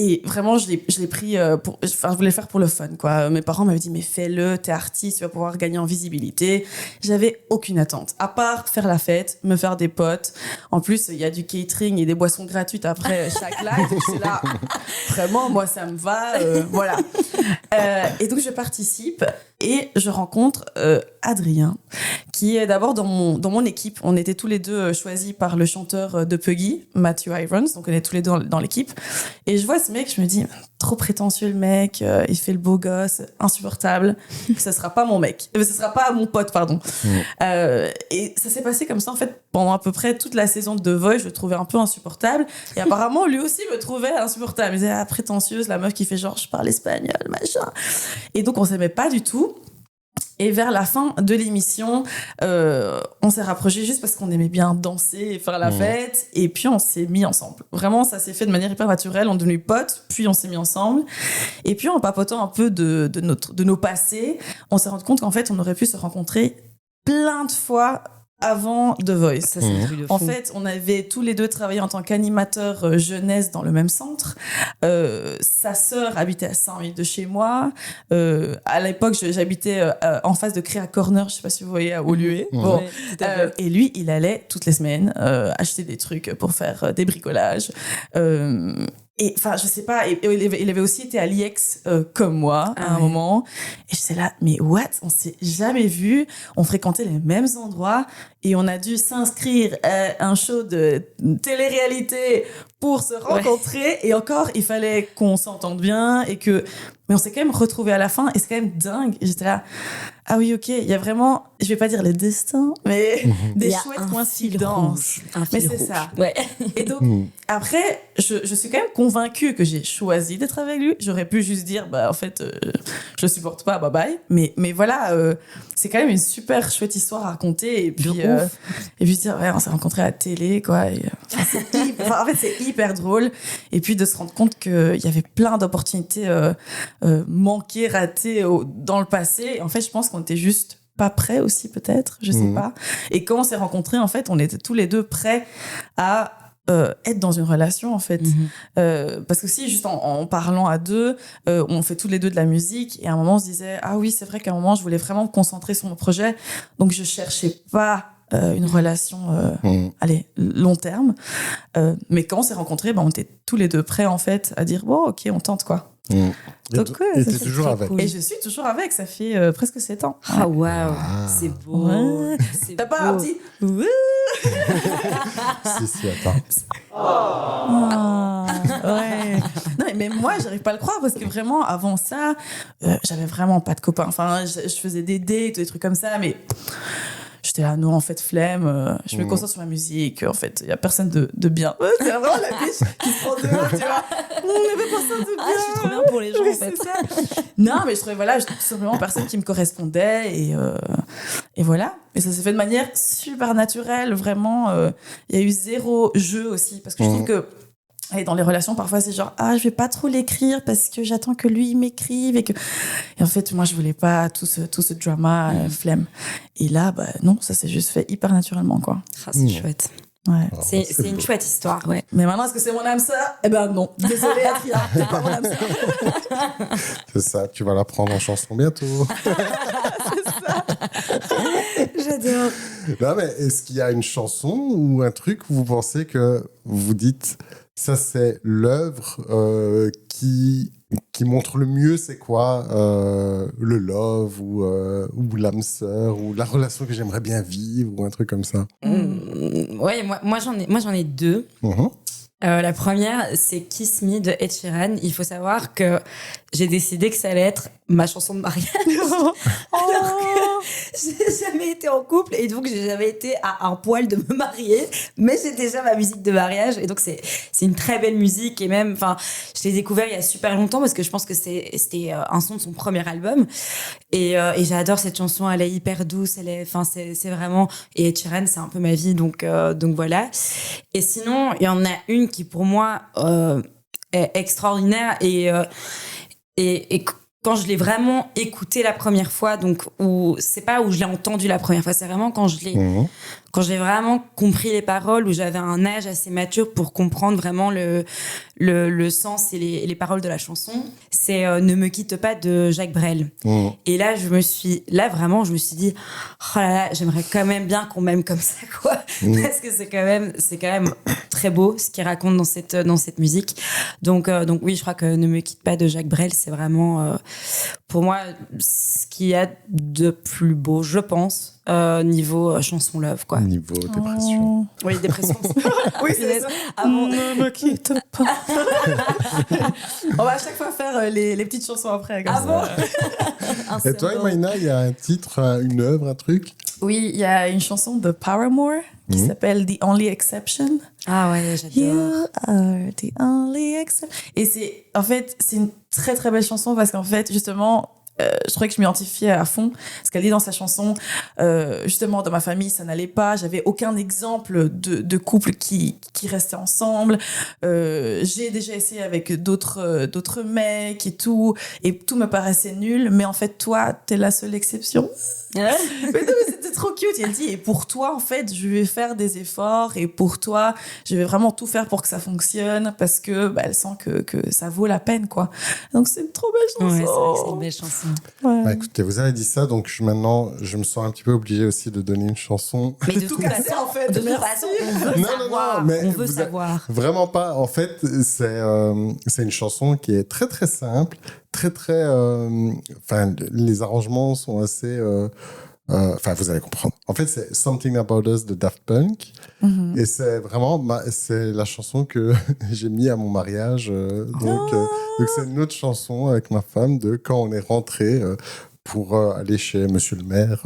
Et vraiment, je l'ai pris je voulais le faire pour le fun, quoi. Mes parents m'avaient dit, mais fais-le, t'es artiste, tu vas pouvoir gagner en visibilité. J'avais aucune attente, à part faire la fête, me faire des potes. En plus, il y a du catering et des boissons gratuites après chaque live. Donc, c'est là, vraiment, moi, ça me va, voilà. Et donc, je participe. Et je rencontre Adrien, qui est d'abord dans mon équipe. On était tous les deux choisis par le chanteur de Puggy, Matthew Irons, donc on est tous les deux dans l'équipe. Et je vois ce mec, je me dis, trop prétentieux le mec, il fait le beau gosse, insupportable, ce sera pas mon mec, ce sera pas mon pote, pardon. Et ça s'est passé comme ça, en fait, pendant à peu près toute la saison de The Voice, je le trouvais un peu insupportable. Et apparemment, lui aussi me trouvait insupportable. Il disait, ah, prétentieuse, la meuf qui fait genre, je parle espagnol, machin. Et donc, on s'aimait pas du tout. Et vers la fin de l'émission, on s'est rapprochés juste parce qu'on aimait bien danser et faire la fête. Et puis, on s'est mis ensemble. Vraiment, ça s'est fait de manière hyper naturelle. On est devenus potes, puis on s'est mis ensemble. Et puis, en papotant un peu de nos passés, on s'est rendu compte qu'en fait, on aurait pu se rencontrer plein de fois avant The Voice. Ça, c'est un truc de fou. En fait, on avait tous les deux travaillé en tant qu'animateurs jeunesse dans le même centre. Sa sœur habitait à 5 minutes de chez moi. À l'époque, j'habitais en face de Créa Corner, je sais pas si vous voyez, à Woluwe. Bon. Et lui, il allait toutes les semaines acheter des trucs pour faire des bricolages. Et enfin, je sais pas, il avait aussi été à l'IEX comme moi à un moment. Et j'étais là, mais what? On s'est jamais vus. On fréquentait les mêmes endroits et on a dû s'inscrire à un show de télé-réalité pour se rencontrer. Et encore, il fallait qu'on s'entende bien et que... Mais on s'est quand même retrouvés à la fin et c'est quand même dingue. Et j'étais là, ah oui, ok, il y a vraiment, je vais pas dire les destins, mais des chouettes coïncidences. Mais c'est ça. Ouais. Et donc, après, je suis quand même convaincue que j'ai choisi d'être avec lui. J'aurais pu juste dire, bah, en fait, je le supporte pas, bye bye. Mais voilà, c'est quand même une super chouette histoire à raconter. Et puis dire, ouais, on s'est rencontrés à la télé, quoi. Et, en fait, c'est hyper drôle. Et puis de se rendre compte qu'il y avait plein d'opportunités manquées, ratées dans le passé. Et en fait, je pense qu'on était juste pas prêts aussi, peut-être, je sais pas. Et quand on s'est rencontrés, en fait, on était tous les deux prêts à être dans une relation, en fait. Parce que si, juste en parlant à deux, on fait tous les deux de la musique, et à un moment, on se disait, ah oui, c'est vrai qu'à un moment, je voulais vraiment me concentrer sur mon projet, donc je cherchais pas une relation allez, long terme. Mais quand on s'est rencontrés, on était tous les deux prêts, en fait, à dire, bon, ok, on tente, quoi. Donc, et t'es toujours avec. Cool. Et je suis toujours avec, ça fait presque 7 ans. Ah, waouh, c'est beau. Ouais. T'as pas un petit Si, attends. Ouais. Non, mais moi, j'arrive pas à le croire parce que vraiment, avant ça, j'avais vraiment pas de copains. Enfin, je faisais des dates, des trucs comme ça, mais j'étais là, non, en fait, flemme. Je me concentre sur ma musique. En fait, il y a personne de bien. C'est vraiment la biche qui se prend dehors, tu vois. Il y avait personne de bien. Ah, je suis trop bien pour les gens, en fait. Ça. Non, mais je trouvais, voilà, tout simplement personne qui me correspondait. Et voilà. Et ça s'est fait de manière super naturelle, vraiment. Il y a eu zéro jeu aussi. Parce que je trouve que et dans les relations, parfois, c'est genre, ah, je vais pas trop l'écrire parce que j'attends que lui m'écrive et en fait, moi, je voulais pas tout ce drama, flemme. Et là, bah, non, ça s'est juste fait hyper naturellement, quoi. Ah, c'est chouette. Ouais. C'est une chouette histoire, ouais. Mais maintenant, est-ce que c'est mon âme sœur? Eh ben, non. Désolée, Adrien, t'es pas mon âme sœur. C'est ça, tu vas la prendre en chanson bientôt. C'est ça. J'adore. Non, mais est-ce qu'il y a une chanson ou un truc où vous pensez que vous dites, ça, c'est l'œuvre qui montre le mieux, c'est quoi le love ou l'âme sœur ou la relation que j'aimerais bien vivre ou un truc comme ça. Ouais, moi j'en ai deux. La première, c'est Kiss Me de Ed Sheeran. Il faut savoir que j'ai décidé que ça allait être ma chanson de mariage. Alors que j'ai jamais été en couple et donc j'ai jamais été à un poil de me marier, mais c'est déjà ma musique de mariage et donc c'est une très belle musique et même, enfin, je l'ai découvert il y a super longtemps parce que je pense que c'était un son de son premier album et j'adore cette chanson. Elle est hyper douce, c'est vraiment, et Ed Sheeran, c'est un peu ma vie, donc voilà. Et sinon, il y en a une qui pour moi est extraordinaire et quand je l'ai vraiment écouté la première fois, donc c'est pas où je l'ai entendu la première fois, c'est vraiment quand j'ai vraiment compris les paroles, où j'avais un âge assez mature pour comprendre vraiment le sens et les paroles de la chanson. C'est Ne me quitte pas de Jacques Brel. Et là, je me suis dit, oh là là, j'aimerais quand même bien qu'on m'aime comme ça, quoi. Parce que c'est quand même très beau ce qu'il raconte dans cette musique. Donc oui, je crois que Ne me quitte pas de Jacques Brel, c'est vraiment pour moi ce qu'il y a de plus beau, je pense, niveau chanson love, quoi. Niveau dépression. Oui, dépression. Oui, c'est ça. Ah bon. Ne me quitte pas. On va à chaque fois faire les petites chansons après. Comme Ah ça. bon. Et toi, Maïna, il y a un titre, une œuvre, un truc? Oui, il y a une chanson de Paramore qui s'appelle The Only Exception. Ah ouais, j'adore. You are the only exception. Et c'est une très très belle chanson parce qu'en fait, justement, je trouvais que je m'identifiais à fond. Ce qu'elle dit dans sa chanson, justement, dans ma famille, ça n'allait pas. J'avais aucun exemple de couple qui restait ensemble. J'ai déjà essayé avec d'autres mecs et tout me paraissait nul. Mais en fait, toi, t'es la seule exception. Mais non, mais c'était trop cute. Et elle dit, et pour toi, en fait, je vais faire des efforts. Et pour toi, je vais vraiment tout faire pour que ça fonctionne. Parce que elle sent que ça vaut la peine, quoi. Donc, c'est une trop belle chanson. Ouais, c'est vrai que c'est une belle chanson. Ouais. Bah, écoutez, vous avez dit ça, donc maintenant, je me sens un petit peu obligé aussi de donner une chanson. Mais de Tout toute casser, façon, en fait. de toute Merci. façon, on veut Non, savoir. mais On veut vous savoir. Vraiment pas. En fait, c'est une chanson qui est très très simple, très très. Enfin, les arrangements sont assez. Enfin, vous allez comprendre. En fait, c'est Something About Us de Daft Punk. Et c'est vraiment, c'est la chanson que j'ai mis à mon mariage. Donc c'est une autre chanson avec ma femme de quand on est rentré pour aller chez Monsieur le maire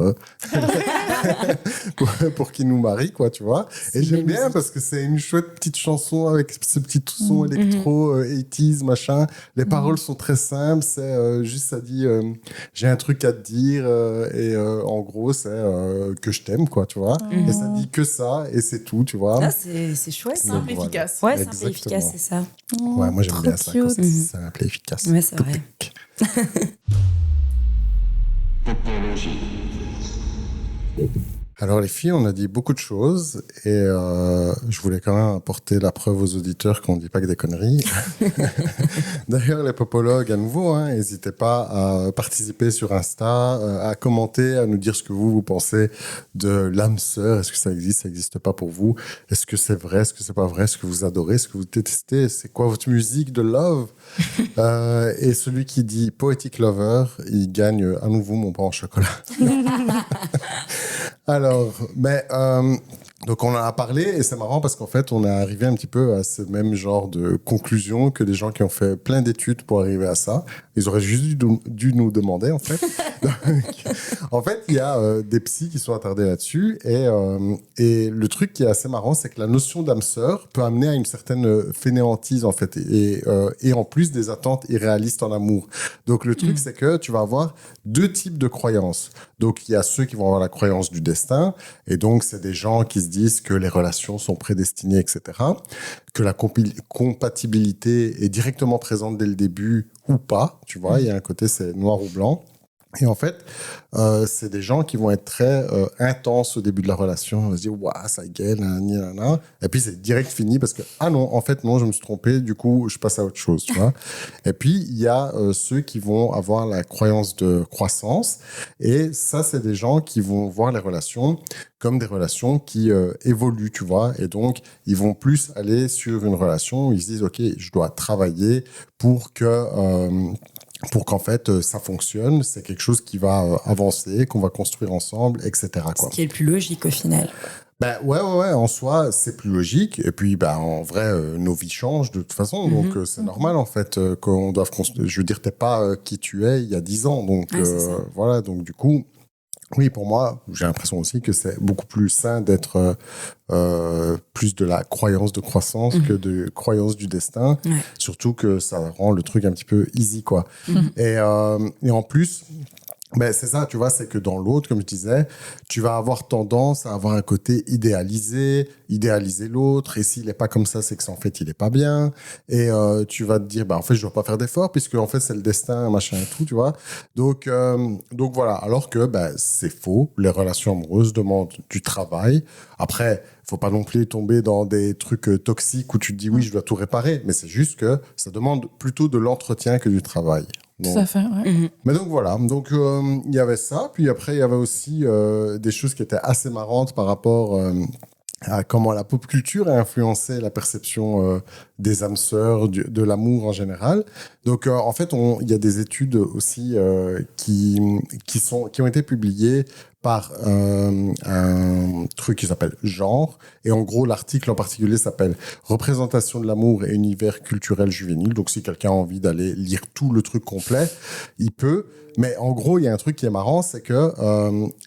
pour qu'il nous marie, quoi, tu vois. Et C'est j'aime belle bien musique. parce que c'est une chouette petite chanson avec ce petit son électro 80s, machin. Les paroles sont très simples. C'est juste, ça dit j'ai un truc à te dire et en gros, c'est que je t'aime, quoi, tu vois. Et ça dit que ça et c'est tout, tu vois. Ah, c'est chouette. Donc, Simple, voilà. efficace. Ouais, simple et Exactement. efficace, c'est ça. Ouais, moi j'aime trop bien ça quand cute. c'est simple et efficace. Ouais, c'est vrai. Alors les filles, on a dit beaucoup de choses et je voulais quand même apporter la preuve aux auditeurs qu'on ne dit pas que des conneries. D'ailleurs, les popologues, à nouveau, n'hésitez pas à participer sur Insta, à commenter, à nous dire ce que vous pensez de l'âme sœur. Est-ce que ça n'existe pas pour vous? Est-ce que c'est vrai? Est-ce que c'est pas vrai? Est-ce que vous adorez? Est-ce que vous détestez? C'est quoi votre musique de love? Et celui qui dit Poetic Lover, il gagne à nouveau mon pain au chocolat. Alors, donc on en a parlé et c'est marrant parce qu'en fait on est arrivé un petit peu à ce même genre de conclusion que des gens qui ont fait plein d'études pour arriver à ça. Ils auraient juste dû nous demander en fait. Donc, en fait, il y a des psys qui sont attardés là-dessus et le truc qui est assez marrant, c'est que la notion d'âme sœur peut amener à une certaine fainéantise en fait et en plus des attentes irréalistes en amour. Donc le truc c'est que tu vas avoir deux types de croyances. Donc il y a ceux qui vont avoir la croyance du destin et donc c'est des gens qui se disent que les relations sont prédestinées, etc. Que la compatibilité est directement présente dès le début ou pas, tu vois, il y a un côté c'est noir ou blanc. Et en fait, c'est des gens qui vont être très intenses au début de la relation. On va se dire, waouh, ça gueule, nanana. Et puis, c'est direct fini parce que, ah non, en fait, non, je me suis trompé. Du coup, je passe à autre chose, tu vois. Et puis, il y a ceux qui vont avoir la croyance de croissance. Et ça, c'est des gens qui vont voir les relations comme des relations qui évoluent, tu vois. Et donc, ils vont plus aller sur une relation où ils se disent, OK, je dois travailler pour qu'en fait, ça fonctionne, c'est quelque chose qui va avancer, qu'on va construire ensemble, etc. quoi. Ce qui est le plus logique au final. Ben, ouais, en soi, c'est plus logique. Et puis, en vrai, nos vies changent de toute façon. Donc, c'est normal, en fait, qu'on doive construire. Je veux dire, t'es pas qui tu es il y a 10 ans. Donc, voilà. Donc, du coup, oui, pour moi, j'ai l'impression aussi que c'est beaucoup plus sain d'être plus de la croyance de croissance que de croyance du destin. Ouais. Surtout que ça rend le truc un petit peu easy, quoi. Et en plus, c'est ça, tu vois, c'est que dans l'autre, comme je disais, tu vas avoir tendance à avoir un côté idéaliser l'autre, et s'il n'est pas comme ça, c'est que en fait, il n'est pas bien, et tu vas te dire, en fait, je ne dois pas faire d'efforts, puisque en fait, c'est le destin, machin et tout, tu vois. Donc voilà, alors que c'est faux, les relations amoureuses demandent du travail. Après, faut pas non plus tomber dans des trucs toxiques où tu te dis, oui, je dois tout réparer, mais c'est juste que ça demande plutôt de l'entretien que du travail. Donc, Tout à fait, ouais. mais donc voilà, donc il y avait ça, puis après il y avait aussi des choses qui étaient assez marrantes par rapport à comment la pop culture a influencé la perception des âmes sœurs, de l'amour en général. Donc, en fait, il y a des études aussi qui ont été publiées par un truc qui s'appelle Genre. Et en gros, l'article en particulier s'appelle Représentation de l'amour et univers culturel juvénile. Donc, si quelqu'un a envie d'aller lire tout le truc complet, il peut. Mais en gros, il y a un truc qui est marrant, c'est que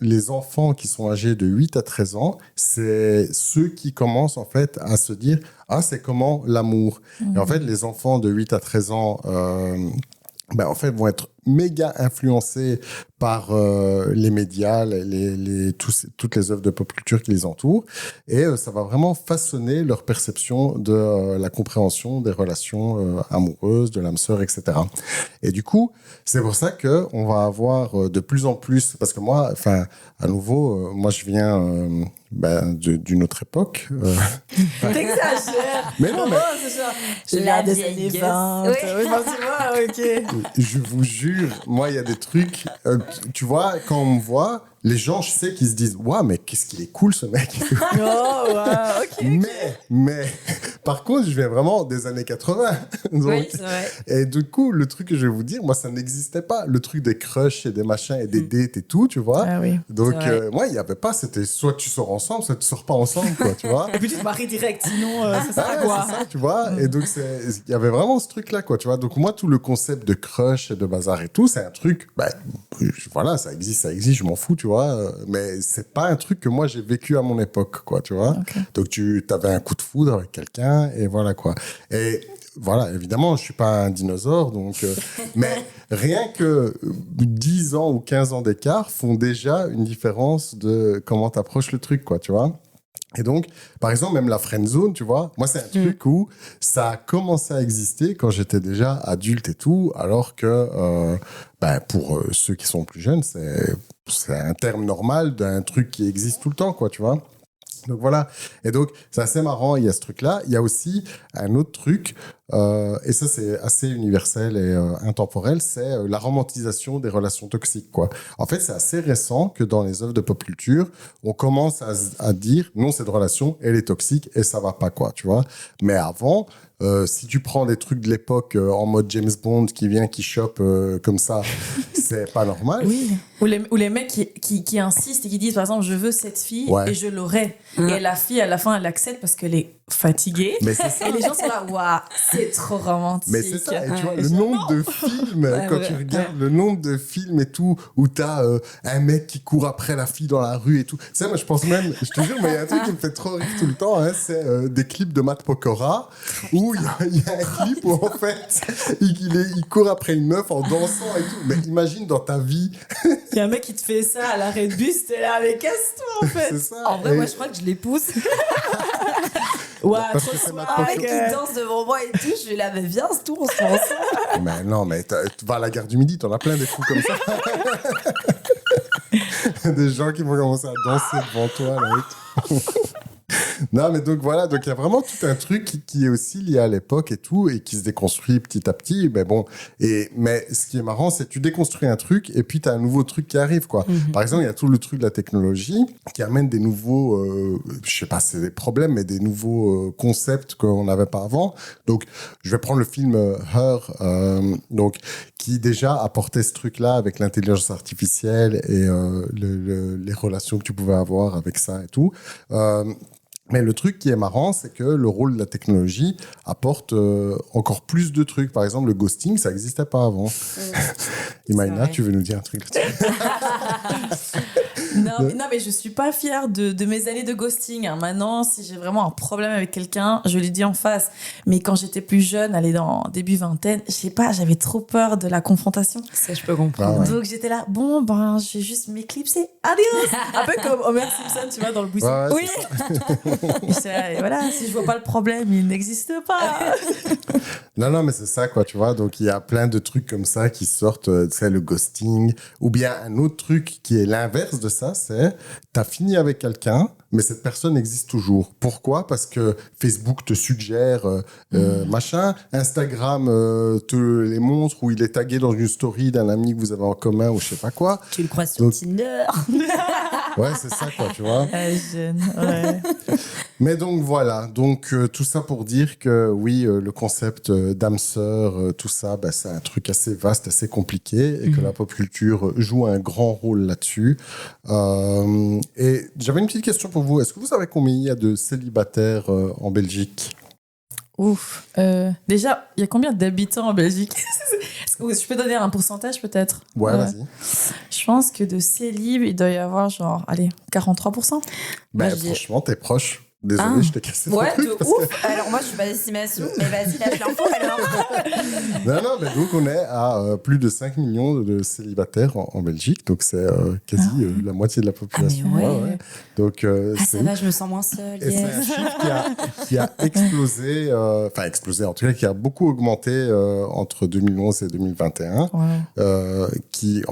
les enfants qui sont âgés de 8 à 13 ans, c'est ceux qui commencent en fait à se dire « Ah, c'est comment l'amour ?» Et en fait, les enfants de 8 à 13 ans, en fait, vont être méga influencés par les médias, toutes les œuvres de pop culture qui les entourent. Et ça va vraiment façonner leur perception de la compréhension des relations amoureuses, de l'âme sœur, etc. Et du coup, c'est pour ça qu'on va avoir de plus en plus... Parce que moi, à nouveau, moi, je viens d'une autre époque. T'exagères. Mais non, mais... Je viens des années 20. Oui. Oui, ok. Je vous jure, moi, il y a des trucs... tu vois, quand on me voit, les gens, je sais qu'ils se disent « Waouh, mais qu'est-ce qu'il est cool, ce mec !» Oh, wow, ok. Mais, par contre, je viens vraiment des années 80. Donc, Oui, c'est vrai. et du coup, le truc que je vais vous dire, moi, ça n'existait pas. Le truc des crushs et des machins et des dates et tout, tu vois. Ah oui. Donc, C'est vrai. moi, il n'y avait pas, c'était soit tu sors ensemble, soit tu sors pas ensemble, quoi, tu vois. Et puis tu te maries direct, sinon ça sert à Ouais, quoi? c'est ça, tu vois. Et donc, il y avait vraiment ce truc-là, quoi, tu vois. Donc, moi, tout le concept de crush et de bazar et tout, c'est un truc, voilà, ça existe, je m'en fous, tu vois. Mais c'est pas un truc que moi, j'ai vécu à mon époque, quoi, tu vois. Okay. Donc, tu avais un coup de foudre avec quelqu'un, et voilà, quoi. Et voilà, évidemment, je suis pas un dinosaure, donc... mais rien que 10 ans ou 15 ans d'écart font déjà une différence de comment t'approches le truc, quoi, tu vois. Et donc, par exemple, même la friend zone, tu vois, moi, c'est un truc où ça a commencé à exister quand j'étais déjà adulte et tout, alors que pour ceux qui sont plus jeunes, c'est un terme normal d'un truc qui existe tout le temps, quoi, tu vois. Donc voilà, et donc c'est assez marrant, il y a ce truc-là. Il y a aussi un autre truc, et ça c'est assez universel et intemporel, c'est la romantisation des relations toxiques, quoi. En fait, c'est assez récent que dans les œuvres de pop culture, on commence à dire non, cette relation, elle est toxique et ça va pas, quoi, tu vois. Mais avant... si tu prends des trucs de l'époque en mode James Bond qui chope comme ça, c'est pas normal. Oui. Ou les mecs qui insistent et qui disent, par exemple, je veux cette fille et je l'aurai. Et la fille, à la fin, elle accepte parce qu'elle est fatiguée. Mais c'est ça. Et les gens sont là, waouh, c'est trop romantique. Mais c'est ça. Et tu vois, le nombre de films, quand tu regardes le nombre de films et tout, où t'as un mec qui court après la fille dans la rue et tout. Tu sais, moi, je pense même, je te jure, mais il y a un truc qui me fait trop rire tout le temps, hein, c'est des clips de Matt Pokora, où il y a un clip où, en fait, il court après une meuf en dansant et tout. Mais imagine dans ta vie. Il y a un mec qui te fait ça à l'arrêt de bus, t'es là, mais casse-toi, en fait. C'est ça. En vrai, moi, je crois que je les pousse. Ouais, Parce trop que c'est soir, ma Un mec qui danse devant moi et tout, je suis là, mais viens, c'est tout, on se pense. Mais non, mais tu vas à la gare du Midi, t'en as plein des fous comme ça. Des gens qui vont commencer à danser devant toi, là, et tout. Non, mais donc voilà, donc il y a vraiment tout un truc qui est aussi lié à l'époque et tout, et qui se déconstruit petit à petit. Mais bon, mais ce qui est marrant, c'est que tu déconstruis un truc, et puis tu as un nouveau truc qui arrive, quoi. Par exemple, il y a tout le truc de la technologie qui amène des nouveaux, je sais pas, c'est des problèmes, mais des nouveaux concepts qu'on n'avait pas avant. Donc, je vais prendre le film Her, donc, qui déjà apportait ce truc-là avec l'intelligence artificielle et les relations que tu pouvais avoir avec ça et tout. Mais le truc qui est marrant, c'est que le rôle de la technologie apporte encore plus de trucs. Par exemple, le ghosting, ça n'existait pas avant. Imaïna, tu veux nous dire un truc là-dessus? Non, mais je suis pas fière de mes années de ghosting. Hein. Maintenant, si j'ai vraiment un problème avec quelqu'un, je lui dis en face. Mais quand j'étais plus jeune, aller dans début vingtaine, je sais pas, j'avais trop peur de la confrontation. Ça, je peux comprendre. Ah ouais. Donc j'étais là, bon, ben, je vais juste m'éclipser. Adios! Un peu comme Homer Simpson, tu vois, dans le buisson. Ouais, Oui! J'étais là, et voilà, si je vois pas le problème, il n'existe pas. Non, mais c'est ça, quoi, tu vois. Donc, il y a plein de trucs comme ça qui sortent, tu sais, le ghosting. Ou bien un autre truc qui est l'inverse de ça, c'est t'as fini avec quelqu'un, mais cette personne existe toujours. Pourquoi? Parce que Facebook te suggère machin, Instagram te les montre, ou il est tagué dans une story d'un ami que vous avez en commun, ou je sais pas quoi. Tu le crois sur Donc- Tinder. Ouais, c'est ça, quoi, tu vois. Jeune, ouais. Mais donc voilà, donc tout ça pour dire que oui, le concept d'âme sœur, tout ça, bah, c'est un truc assez vaste, assez compliqué, et que la pop culture joue un grand rôle là-dessus. Et j'avais une petite question pour vous. Est-ce que vous savez combien il y a de célibataires en Belgique? Ouf. Déjà, il y a combien d'habitants en Belgique? Est-ce que je peux donner un pourcentage peut-être? Ouais, vas-y. Je pense que de célib, il doit y avoir genre, allez, 43%. Ben, je dis- franchement, t'es proche. Désolé, je t'ai cassé ton Ouais, truc. de parce ouf. Alors moi, je suis pas d'estimation, mais vas-y, lâche l'info alors. Non, mais donc on est à plus de 5 millions de célibataires en Belgique, donc c'est quasi la moitié de la population. Ah, mais ouais. Donc Ah, c'est ça va, je me sens moins seule. Et c'est un Yes. chiffre qui a explosé, en tout cas qui a beaucoup augmenté entre 2011 et 2021, qui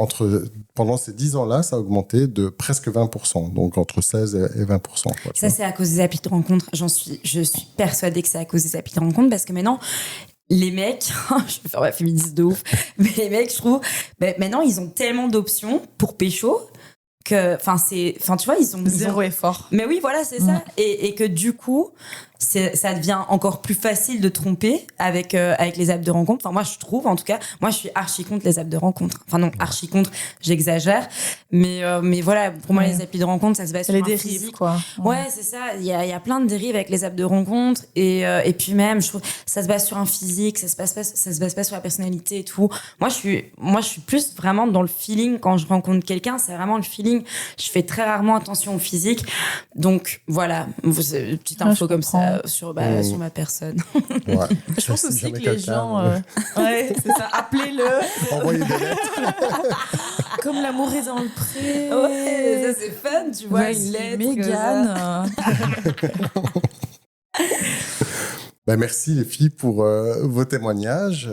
pendant ces 10 ans-là, ça a augmenté de presque 20%, donc entre 16 et 20%. Quoi, Ça, c'est à cause des applis de rencontre. Je suis persuadée que c'est à cause des applis de rencontre parce que maintenant, les mecs, je vais faire ma féministe de ouf, mais les mecs, je trouve, maintenant, ils ont tellement d'options pour pécho que, tu vois, ils ont Zéro effort. Mais oui, voilà, c'est ça. Et que du coup, ça devient encore plus facile de tromper avec les apps de rencontre. Enfin, moi, je trouve, en tout cas, moi, je suis archi contre les apps de rencontre. Enfin, non, archi contre, j'exagère. Mais voilà, pour moi, les applis de rencontre, ça se base sur les un dérives, physique. quoi. Ouais, c'est ça. Il y a plein de dérives avec les apps de rencontre. Et puis même, je trouve, ça se base sur un physique, ça se base pas sur la personnalité et tout. Moi, je suis plus vraiment dans le feeling quand je rencontre quelqu'un. C'est vraiment le feeling. Je fais très rarement attention au physique. Donc, voilà. Petite info comme ça sur ma personne. Ouais. Je pense Si aussi jamais que les quelqu'un, gens... ouais, c'est ça. Appelez-le. envoyez des lettres. Comme l'amour est dans le pré. Ouais, ça c'est fun, tu vois. Ouais, une lettre, Mégane. Ben, merci les filles pour vos témoignages.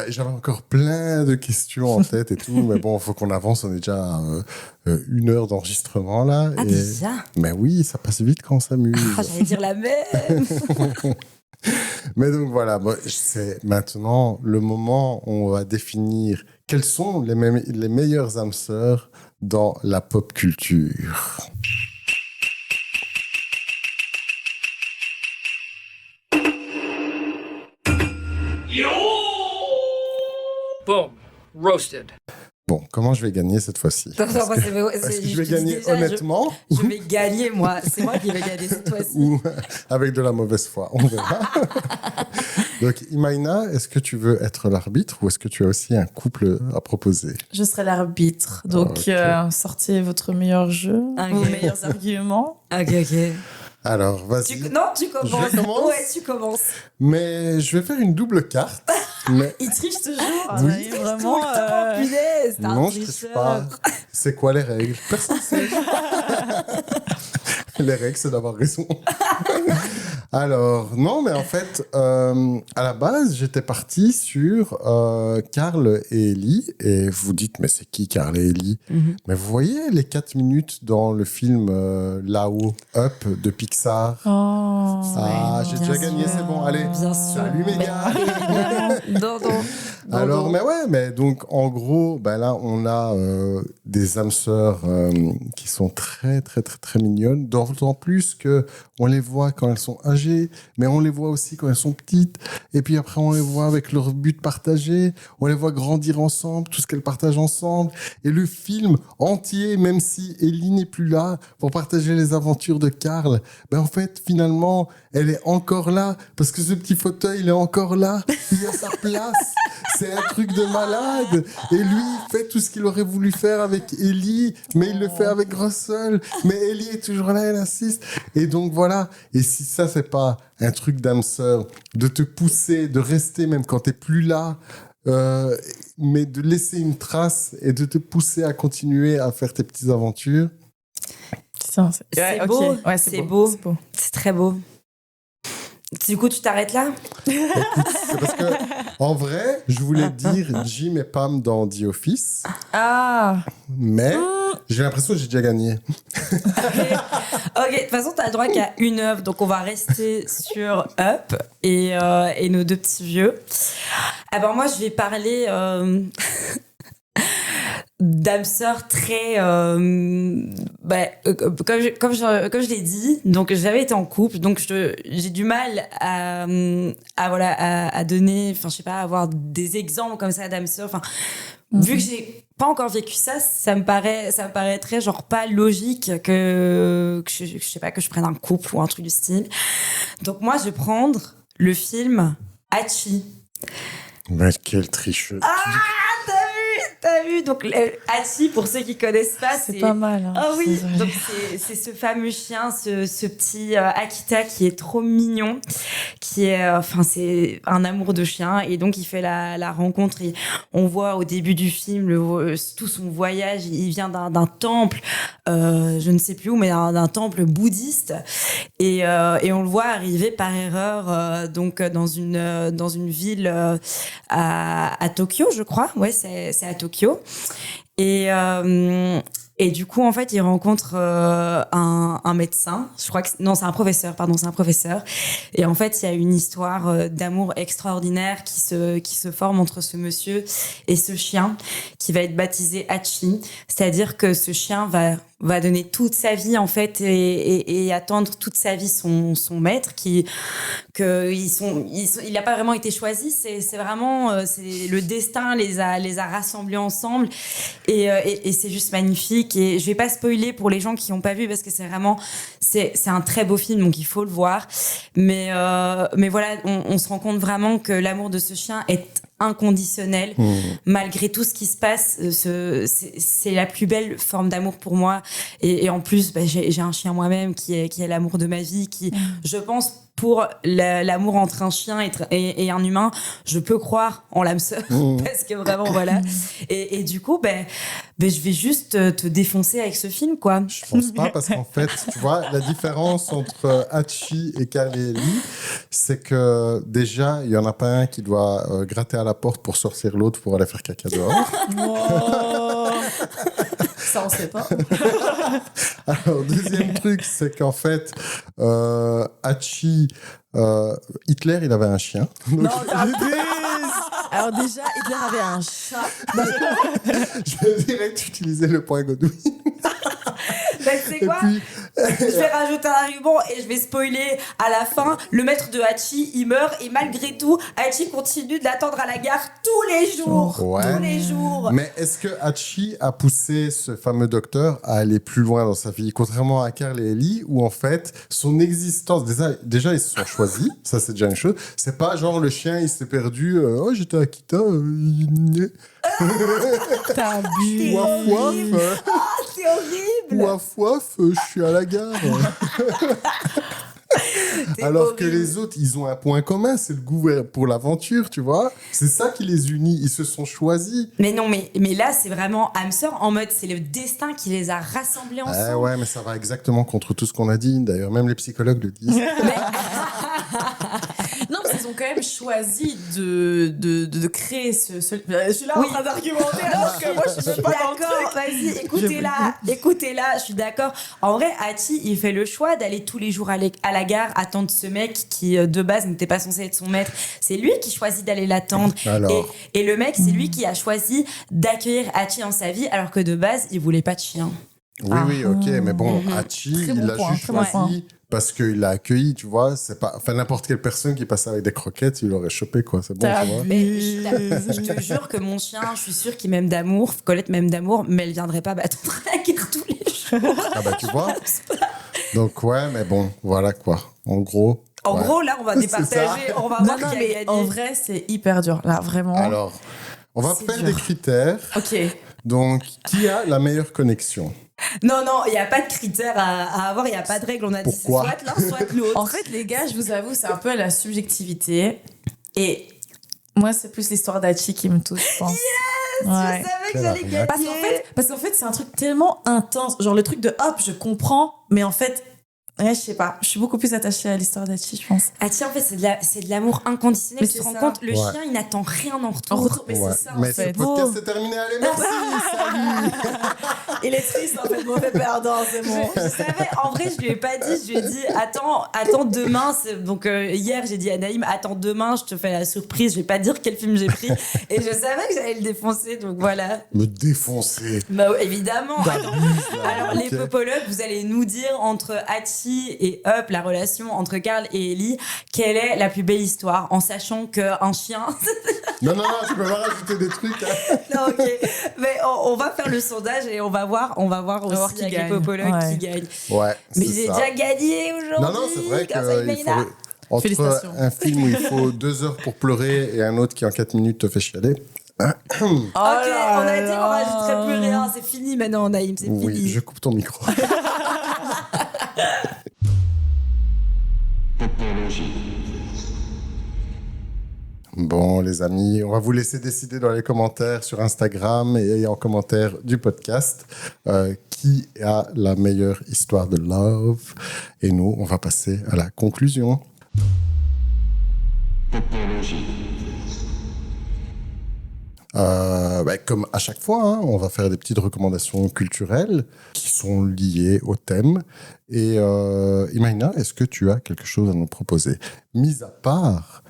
J'avais encore plein de questions en tête et tout, mais bon, il faut qu'on avance. On est déjà à 1 heure d'enregistrement là. Ah, déjà? Mais oui, ça passe vite quand on s'amuse. Ah, j'allais dire la même. Mais donc voilà, c'est maintenant le moment où on va définir quelles sont les meilleures âmes sœurs dans la pop culture. Boom. Roasted. Bon, comment je vais gagner cette fois-ci? Attends, moi, Est-ce que je vais gagner honnêtement Je vais gagner, moi. C'est moi qui vais gagner cette fois-ci. ou avec de la mauvaise foi? On verra. Donc, Imaina, est-ce que tu veux être l'arbitre ou est-ce que tu as aussi un couple à proposer? Je serai l'arbitre. Donc, Ok. sortez votre meilleur jeu, Ok. vos meilleurs arguments. Ok, ok. Alors, vas-y. Non, tu commences. Je commence Ouais, tu commences. Mais je vais faire une double carte. Mais Il triche toujours. Oui. Il est vraiment... Punaise, t'es un non, je ne sais tricheur. pas. C'est quoi les règles? Personne ne sait. Les règles, c'est d'avoir raison. Alors, non, mais en fait, à la base, j'étais parti sur Carl et Ellie. Et vous dites, mais c'est qui Carl et Ellie? Mais vous voyez les 4 minutes dans le film là-haut, Up, de Pixar? Oh. Ah, j'ai bien déjà gagné, sûr. c'est bon. Allez, Bien sûr. salut mes gars. Non, non. Alors, mais donc, en gros, là, on a des âmes sœurs qui sont très, très, très, très mignonnes. D'autant plus que on les voit quand elles sont âgées, mais on les voit aussi quand elles sont petites. Et puis après, on les voit avec leur but partagé. On les voit grandir ensemble, tout ce qu'elles partagent ensemble. Et le film entier, même si Ellie n'est plus là pour partager les aventures de Carl, en fait, finalement, elle est encore là parce que ce petit fauteuil, il est encore là. Il a sa place. C'est un truc de malade. Et lui, il fait tout ce qu'il aurait voulu faire avec Ellie, mais il le fait avec Russell. Mais Ellie est toujours là, elle insiste. Et donc voilà. Et si ça, c'est pas un truc d'âme sœur, de te pousser, de rester même quand t'es plus là, mais de laisser une trace et de te pousser à continuer à faire tes petites aventures. C'est beau. Ouais, C'est beau. C'est très beau. Du coup, tu t'arrêtes là? Écoute, c'est parce que, en vrai, je voulais dire Jim et Pam dans The Office, Ah. mais j'ai l'impression que j'ai déjà gagné. Ok, de toute façon, t'as le droit qu'à une œuvre, donc on va rester sur Up et nos deux petits vieux. Alors moi, je vais parler d'âme sœur très comme je l'ai dit, donc j'avais été en couple, donc j'ai du mal à donner, enfin je sais pas, avoir des exemples comme ça d'âme sœur, enfin vu que j'ai pas encore vécu ça, ça me paraîtrait genre pas logique que je sais pas, que je prenne un couple ou un truc du style. Donc moi je vais prendre le film Hachi. Mais quel tricheux. T'as vu donc Hachi, pour ceux qui connaissent pas, c'est pas mal. Hein. Ah oui, C'est donc c'est ce fameux chien, ce petit Akita qui est trop mignon, qui est, c'est un amour de chien, et donc il fait la rencontre. Et on voit au début du film tout son voyage. Il vient d'un temple, je ne sais plus où, mais d'un temple bouddhiste, et on le voit arriver par erreur, donc dans une ville à Tokyo, je crois. Ouais, c'est à Tokyo. Et du coup, en fait, il rencontre un médecin. Je crois que c'est un professeur. Pardon, c'est un professeur. Et en fait, il y a une histoire d'amour extraordinaire qui se forme entre ce monsieur et ce chien, qui va être baptisé Hachi. C'est-à-dire que ce chien va donner toute sa vie, en fait, et attendre toute sa vie son maître, il n'a pas vraiment été choisi. C'est vraiment, c'est le destin les a rassemblés ensemble, et c'est juste magnifique. Et je vais pas spoiler pour les gens qui n'ont pas vu, parce que c'est un très beau film, donc il faut le voir. Mais voilà, on se rend compte vraiment que l'amour de ce chien est inconditionnel, malgré tout ce qui se passe. C'est la plus belle forme d'amour pour moi, et en plus j'ai un chien moi-même qui est l'amour de ma vie, qui je pense, pour l'amour entre un chien et un humain, je peux croire en l'âme sœur, parce que vraiment voilà. Et du coup je vais juste te défoncer avec ce film, quoi. Je pense pas, parce qu'en fait, tu vois, la différence entre Hachi et Kaleli, c'est que déjà, il y en a pas un qui doit gratter à la porte pour sortir l'autre pour aller faire caca dehors. Ça, on sait pas. Alors, deuxième truc, c'est qu'en fait, Hachi, Hitler, il avait un chien. Donc, Non, alors déjà, Hitler avait un chat. je vais direct utiliser le point Godwin. C'est quoi, je vais rajouter un argument et je vais spoiler à la fin. Le maître de Hachi, il meurt, et malgré tout, Hachi continue de l'attendre à la gare tous les jours. Ouais. Tous les jours. Mais est-ce que Hachi a poussé ce fameux docteur à aller plus loin dans sa vie, contrairement à Carl et Ellie, où en fait, son existence, déjà ils se sont choisis, ça c'est déjà une chose. C'est pas genre le chien, il s'est perdu, oh j'étais à Akita, T'as bu. ouaf ouaf, C'est horrible. ouaf ouaf, je suis à la gare. Alors horrible. que les autres, ils ont un point commun, c'est le goût pour l'aventure, tu vois. C'est ça qui les unit, ils se sont choisis. Mais non, mais là, c'est vraiment âme sœur, en mode, c'est le destin qui les a rassemblés ensemble. Ah ouais, mais ça va exactement contre tout ce qu'on a dit. D'ailleurs, même les psychologues le disent. Non, parce qu'ils ont quand même choisi de créer ce... Je suis là en train d'argumenter, alors que moi, je suis pas dans le D'accord, truc. vas-y, écoutez-la, je suis d'accord. En vrai, Hachi, il fait le choix d'aller tous les jours à la gare attendre ce mec qui, de base, n'était pas censé être son maître. C'est lui qui choisit d'aller l'attendre. Alors. Et le mec, c'est lui qui a choisi d'accueillir Hachi dans sa vie, alors que de base, il voulait pas de chien. Oui, ok, mais bon, Hachi, Très il bon l'a point, juste très bon point. choisi parce qu'il l'a accueilli, tu vois. C'est pas, enfin, n'importe quelle personne qui passait avec des croquettes, il l'aurait chopé, quoi. C'est bon, tu vois. Mais je te jure que mon chien, je suis sûre qu'il m'aime d'amour, Colette m'aime d'amour, mais elle viendrait pas m'attendre à la guerre tous les jours. Ah bah, tu vois. Donc, ouais, mais bon, voilà, quoi. En gros. En ouais. gros, là, on va départager, on va voir qui a mais gagné. en vrai, c'est hyper dur. Là, vraiment. Alors, on va C'est faire dur. des critères. Ok. Donc, qui a la meilleure connexion? Non, il n'y a pas de critères à avoir, il n'y a pas de règles. On a dit c'est Pourquoi soit l'un, soit l'autre. En fait, les gars, je vous avoue, c'est un peu à la subjectivité. Et moi, c'est plus l'histoire d'Hachi qui me touche, je pense. Je savais que Quelle j'allais gagner. arnaque. Parce qu'en fait, c'est un truc tellement intense. Genre le truc de hop, je comprends, mais en fait, Ouais, je sais pas. Je suis beaucoup plus attachée à l'histoire d'Hachi, je pense. Hachi, en fait, c'est de l'amour inconditionnel. Mais Tu te c'est rends ça. compte, le Ouais. chien, il n'attend rien en retour. En retour, mais Ouais. c'est ça, en Mais fait. ce podcast est terminé. Allez, merci. Salut. Il est triste, en fait, mauvais perdant, c'est bon. Je savais, en vrai, je lui ai pas dit, je lui ai dit, attends demain. Donc, hier, j'ai dit à Naïm, attends demain, je te fais la surprise, je vais pas dire quel film j'ai pris. Et je savais que j'allais le défoncer, donc voilà. Me défoncer. Bah, évidemment. Attends. Alors, les Ok. popologues, vous allez nous dire entre Hachi et Up, la relation entre Carl et Ellie, quelle est la plus belle histoire, en sachant qu'un chien. Non, tu peux pas rajouter des trucs. Hein. Non, ok. Mais on va faire le sondage et on va voir aussi qui avec gagne. les popologues Ouais. qui gagnent. Ouais, Mais c'est j'ai ça. déjà gagné aujourd'hui. Non, c'est vrai grâce à qu'il Imelda. faut... Entre Félicitations. un film où il faut 2 heures pour pleurer et un autre qui en 4 minutes te fait chialer. Oh Ok, on a dit on rajouterait rajouterait plus rien, c'est fini maintenant, Naïm, c'est Oui, fini. je coupe ton micro. Bon, les amis, on va vous laisser décider dans les commentaires sur Instagram et en commentaire du podcast qui a la meilleure histoire de love. Et nous, on va passer à la conclusion. Comme à chaque fois, hein, on va faire des petites recommandations culturelles qui sont liées au thème. Et Imaina, est-ce que tu as quelque chose à nous proposer? Mis à part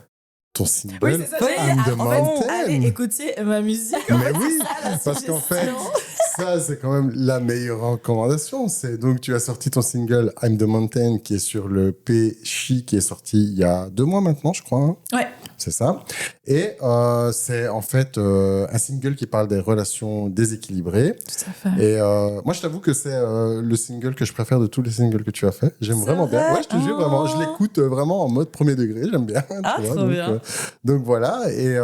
ton single, Oui, c'est ça. Oui, I'm the en fait, Mountain. Allez écouter ma musique. Mais oui, parce qu'en fait, ça, c'est quand même la meilleure recommandation. C'est donc, tu as sorti ton single I'm the Mountain qui est sur le P Chi qui est sorti il y a 2 mois maintenant, je crois. Hein. Ouais. C'est ça. Et c'est en fait un single qui parle des relations déséquilibrées. Tout à fait. Et moi, je t'avoue que c'est le single que je préfère de tous les singles que tu as fait. J'aime C'est vraiment bien. vrai. Ouais, je te jure, vraiment. Je l'écoute vraiment en mode premier degré. J'aime bien. Ah, tu vois, trop donc, bien. donc voilà. Et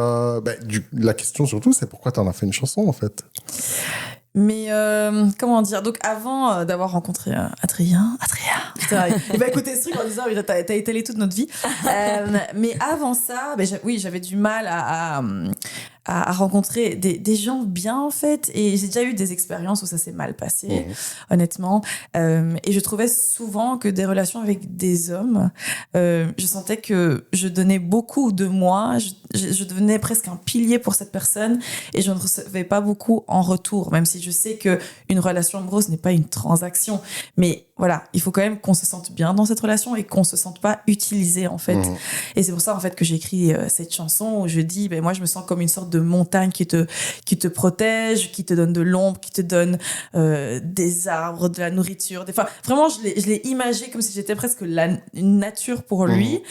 la question surtout, c'est pourquoi tu en as fait une chanson, en fait. Mais comment dire, donc avant d'avoir rencontré Adrien, putain, il va écouter ce truc en disant t'as étalé toute notre vie. Mais avant ça, oui, j'avais du mal à rencontrer des gens bien en fait, et j'ai déjà eu des expériences où ça s'est mal passé, honnêtement. Et je trouvais souvent que des relations avec des hommes, je sentais que je donnais beaucoup de moi, je devenais presque un pilier pour cette personne, et je ne recevais pas beaucoup en retour, même si je sais que une relation amoureuse n'est pas une transaction, mais voilà, il faut quand même qu'on se sente bien dans cette relation et qu'on se sente pas utilisé en fait. Et c'est pour ça en fait que j'ai écrit cette chanson où je dis moi je me sens comme une sorte de montagne qui te protège, qui te donne de l'ombre, qui te donne des arbres, de la nourriture, enfin vraiment je l'ai imagé comme si j'étais presque une nature pour lui.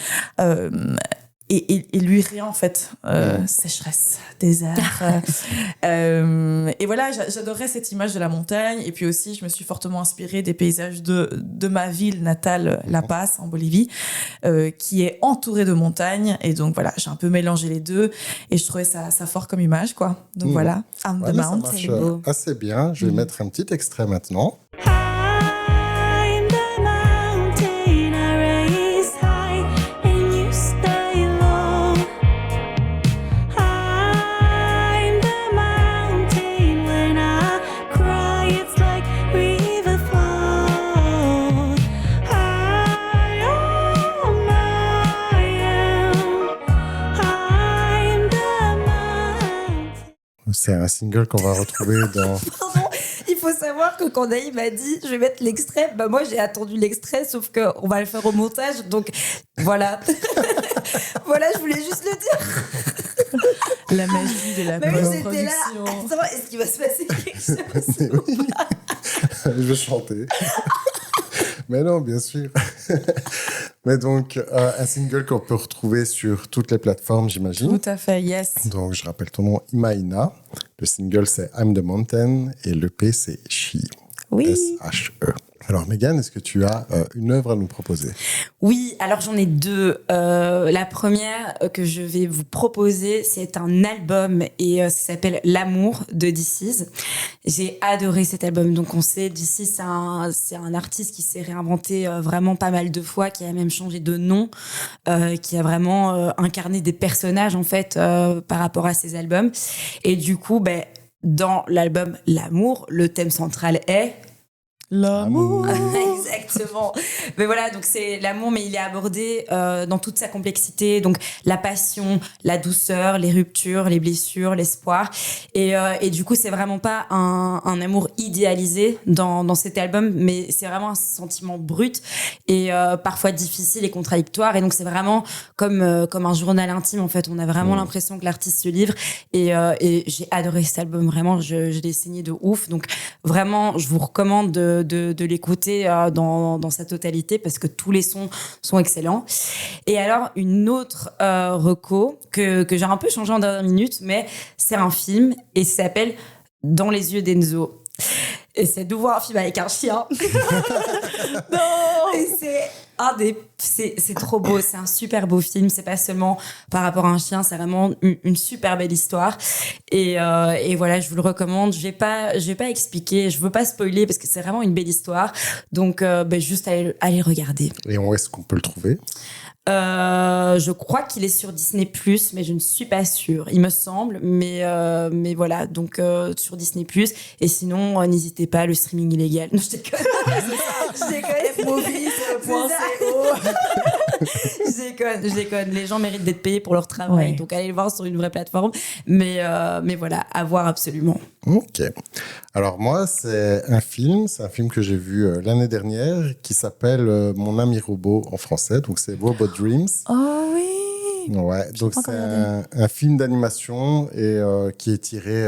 Et lui rien en fait, sécheresse, désert. Et voilà, j'adorais cette image de la montagne. Et puis aussi, je me suis fortement inspirée des paysages de ma ville natale, La Paz, en Bolivie, qui est entourée de montagnes. Et donc voilà, j'ai un peu mélangé les deux. Et je trouvais ça fort comme image, quoi. Donc voilà, I'm the Voilà, ça Mountain. marche assez bien. Je vais mettre un petit extrait maintenant. I'm the mountain I raise high and you stay low. I'm the mountain when I cry it's like river flow. I am the mountain. C'est un single qu'on va retrouver dans... Pardon, il faut savoir que quand Naïm m'a dit je vais mettre l'extrait, moi j'ai attendu l'extrait, sauf qu'on va le faire au montage, donc voilà. Voilà, je voulais juste le dire. La magie de la Mais oui, j'étais là. production. Attends, est-ce qu'il va se passer quelque chose? Je vais chanter. Mais non, bien sûr. Mais donc, un single qu'on peut retrouver sur toutes les plateformes, j'imagine. Tout à fait, yes. Donc, je rappelle ton nom, Imaina. Le single, c'est I'm the Mountain. Et l'EP, c'est She. Oui. S-H-E. Alors, Mégane, est-ce que tu as une œuvre à nous proposer? Oui, alors j'en ai 2. La première que je vais vous proposer, c'est un album et ça s'appelle L'amour de DC's. J'ai adoré cet album. Donc on sait, DC, c'est un artiste qui s'est réinventé vraiment pas mal de fois, qui a même changé de nom, qui a vraiment incarné des personnages en fait par rapport à ses albums. Et du coup, dans l'album L'amour, le thème central est L'amour. Exactement. Mais voilà, donc c'est l'amour, mais il est abordé dans toute sa complexité. Donc la passion, la douceur, les ruptures, les blessures, l'espoir. Et du coup, c'est vraiment pas un amour idéalisé dans cet album, mais c'est vraiment un sentiment brut et parfois difficile et contradictoire. Et donc c'est vraiment comme un journal intime en fait. On a vraiment l'impression que l'artiste se livre. Et j'ai adoré cet album, vraiment. Je l'ai saigné de ouf. Donc vraiment, je vous recommande de l'écouter dans sa totalité parce que tous les sons sont excellents. Et alors, une autre reco que j'ai un peu changé en dernière minute, mais c'est un film et ça s'appelle Dans les yeux d'Enzo. Et c'est de voir un film avec un chien. Non. Et c'est trop beau, c'est un super beau film. C'est pas seulement par rapport à un chien, c'est vraiment une super belle histoire. Et voilà, je vous le recommande. Je vais pas expliquer, je veux pas spoiler parce que c'est vraiment une belle histoire. Donc juste aller regarder. Et où est-ce qu'on peut le trouver? Je crois qu'il est sur Disney+, mais je ne suis pas sûre. Il me semble, mais voilà, donc sur Disney+. Et sinon, n'hésitez pas, le streaming illégal. Non, je déconne. Je déconne. Les gens méritent d'être payés pour leur travail, donc allez le voir sur une vraie plateforme. Mais voilà, à voir absolument. Ok. Alors moi, c'est un film que j'ai vu l'année dernière qui s'appelle Mon ami robot en français. Donc c'est Robot Dreams. Oh oui. Ouais, donc c'est un film d'animation et qui est tiré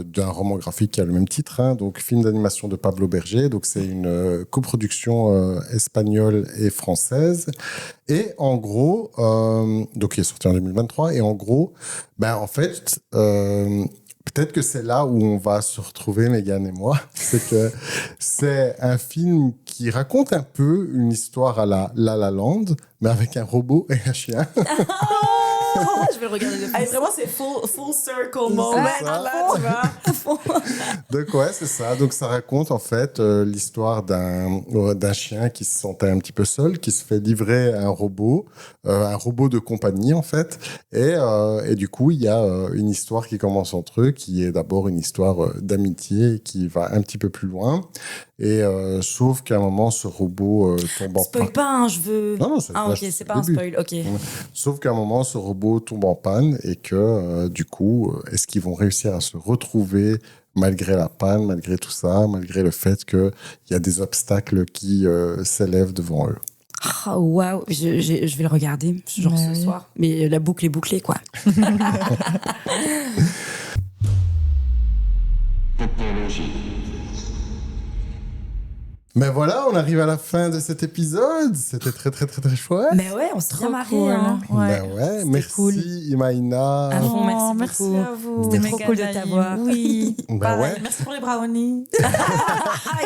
d'un roman graphique qui a le même titre. Hein, donc film d'animation de Pablo Berger. Donc c'est une coproduction espagnole et française. Et en gros, donc qui est sorti en 2023. Et en gros, en fait. Peut-être que c'est là où on va se retrouver, Mégane et moi. C'est que c'est un film qui raconte un peu une histoire à la La La Land, mais avec un robot et un chien. Je vais le regarder de plus. Vraiment, c'est full circle moment. ça. Là, tu vois. Donc ouais, c'est ça. Donc ça raconte en fait l'histoire d'un chien qui se sentait un petit peu seul, qui se fait livrer un robot de compagnie en fait. Et du coup, il y a une histoire qui commence entre eux, qui est d'abord une histoire d'amitié qui va un petit peu plus loin. Et sauf qu'à un moment, ce robot tombe en panne. Spoil pas, hein, je veux. Non, ok, c'est pas un spoil, ok. Sauf qu'à un moment, ce robot tombe en panne et que du coup, est-ce qu'ils vont réussir à se retrouver malgré la panne, malgré tout ça, malgré le fait qu'il y a des obstacles qui s'élèvent devant eux. Oh, waouh, je vais le regarder, genre ce soir. Mais la boucle est bouclée, quoi. Mais voilà, on arrive à la fin de cet épisode. C'était très, très, très, très chouette. Mais ouais, on s'est bien marré. cool. Hein. Ouais, merci cool. Imaïna. À fond, merci Merci beaucoup. à vous. C'était trop cool de t'avoir. Oui. Ouais. Merci pour les brownies.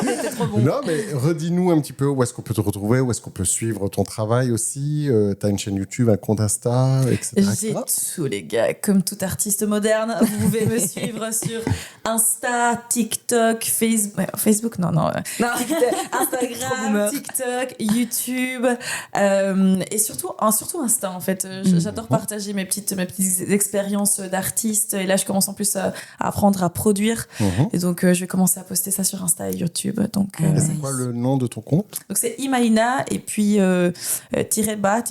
Il était trop bon. Non, mais redis-nous un petit peu où est-ce qu'on peut te retrouver, où est-ce qu'on peut suivre ton travail aussi. T'as une chaîne YouTube, un compte Insta, etc. J'ai tout, les gars. Comme tout artiste moderne, vous pouvez me suivre sur Insta, TikTok, Facebook, non. Non. Instagram, TikTok, YouTube et surtout Insta en fait. J'adore partager mes petites expériences d'artiste et là je commence en plus à apprendre à produire et donc je vais commencer à poster ça sur Insta et YouTube. Donc Et c'est quoi le nom de ton compte? donc c'est Imaïna et puis tiré bas.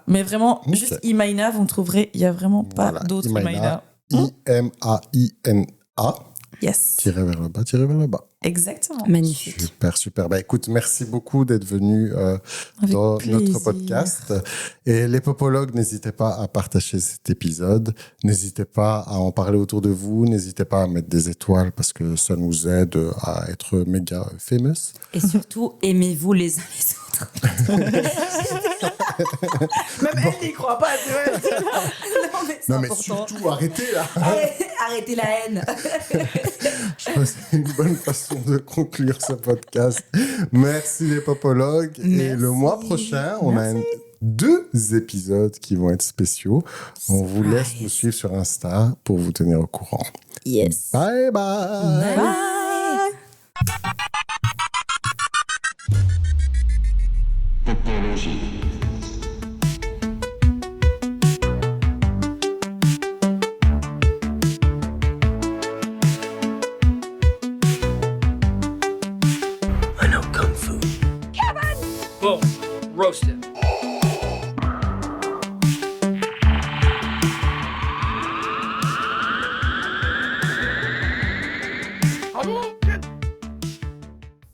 Mais vraiment juste Imaïna, vous me trouverez. Il y a vraiment pas d'autre Imaïna. Imaina. Yes. Tirer vers le bas. Exactement. Magnifique. Super. Bah écoute, merci beaucoup d'être venu dans plaisir. notre podcast. Et les popologues, n'hésitez pas à partager cet épisode. N'hésitez pas à en parler autour de vous. N'hésitez pas à mettre des étoiles parce que ça nous aide à être méga famous. Et surtout, aimez-vous les uns les autres. Même elle n'y croit pas, tu vois. Non mais surtout, arrêtez là. Arrêtez la haine. Je pense que c'est une bonne façon de conclure ce podcast. Merci les popologues. Et le mois prochain, on a 2 épisodes qui vont être spéciaux. On vous laisse nous suivre sur Insta pour vous tenir au courant. Yes. Bye bye. Bye. I know. Boom. Roasted.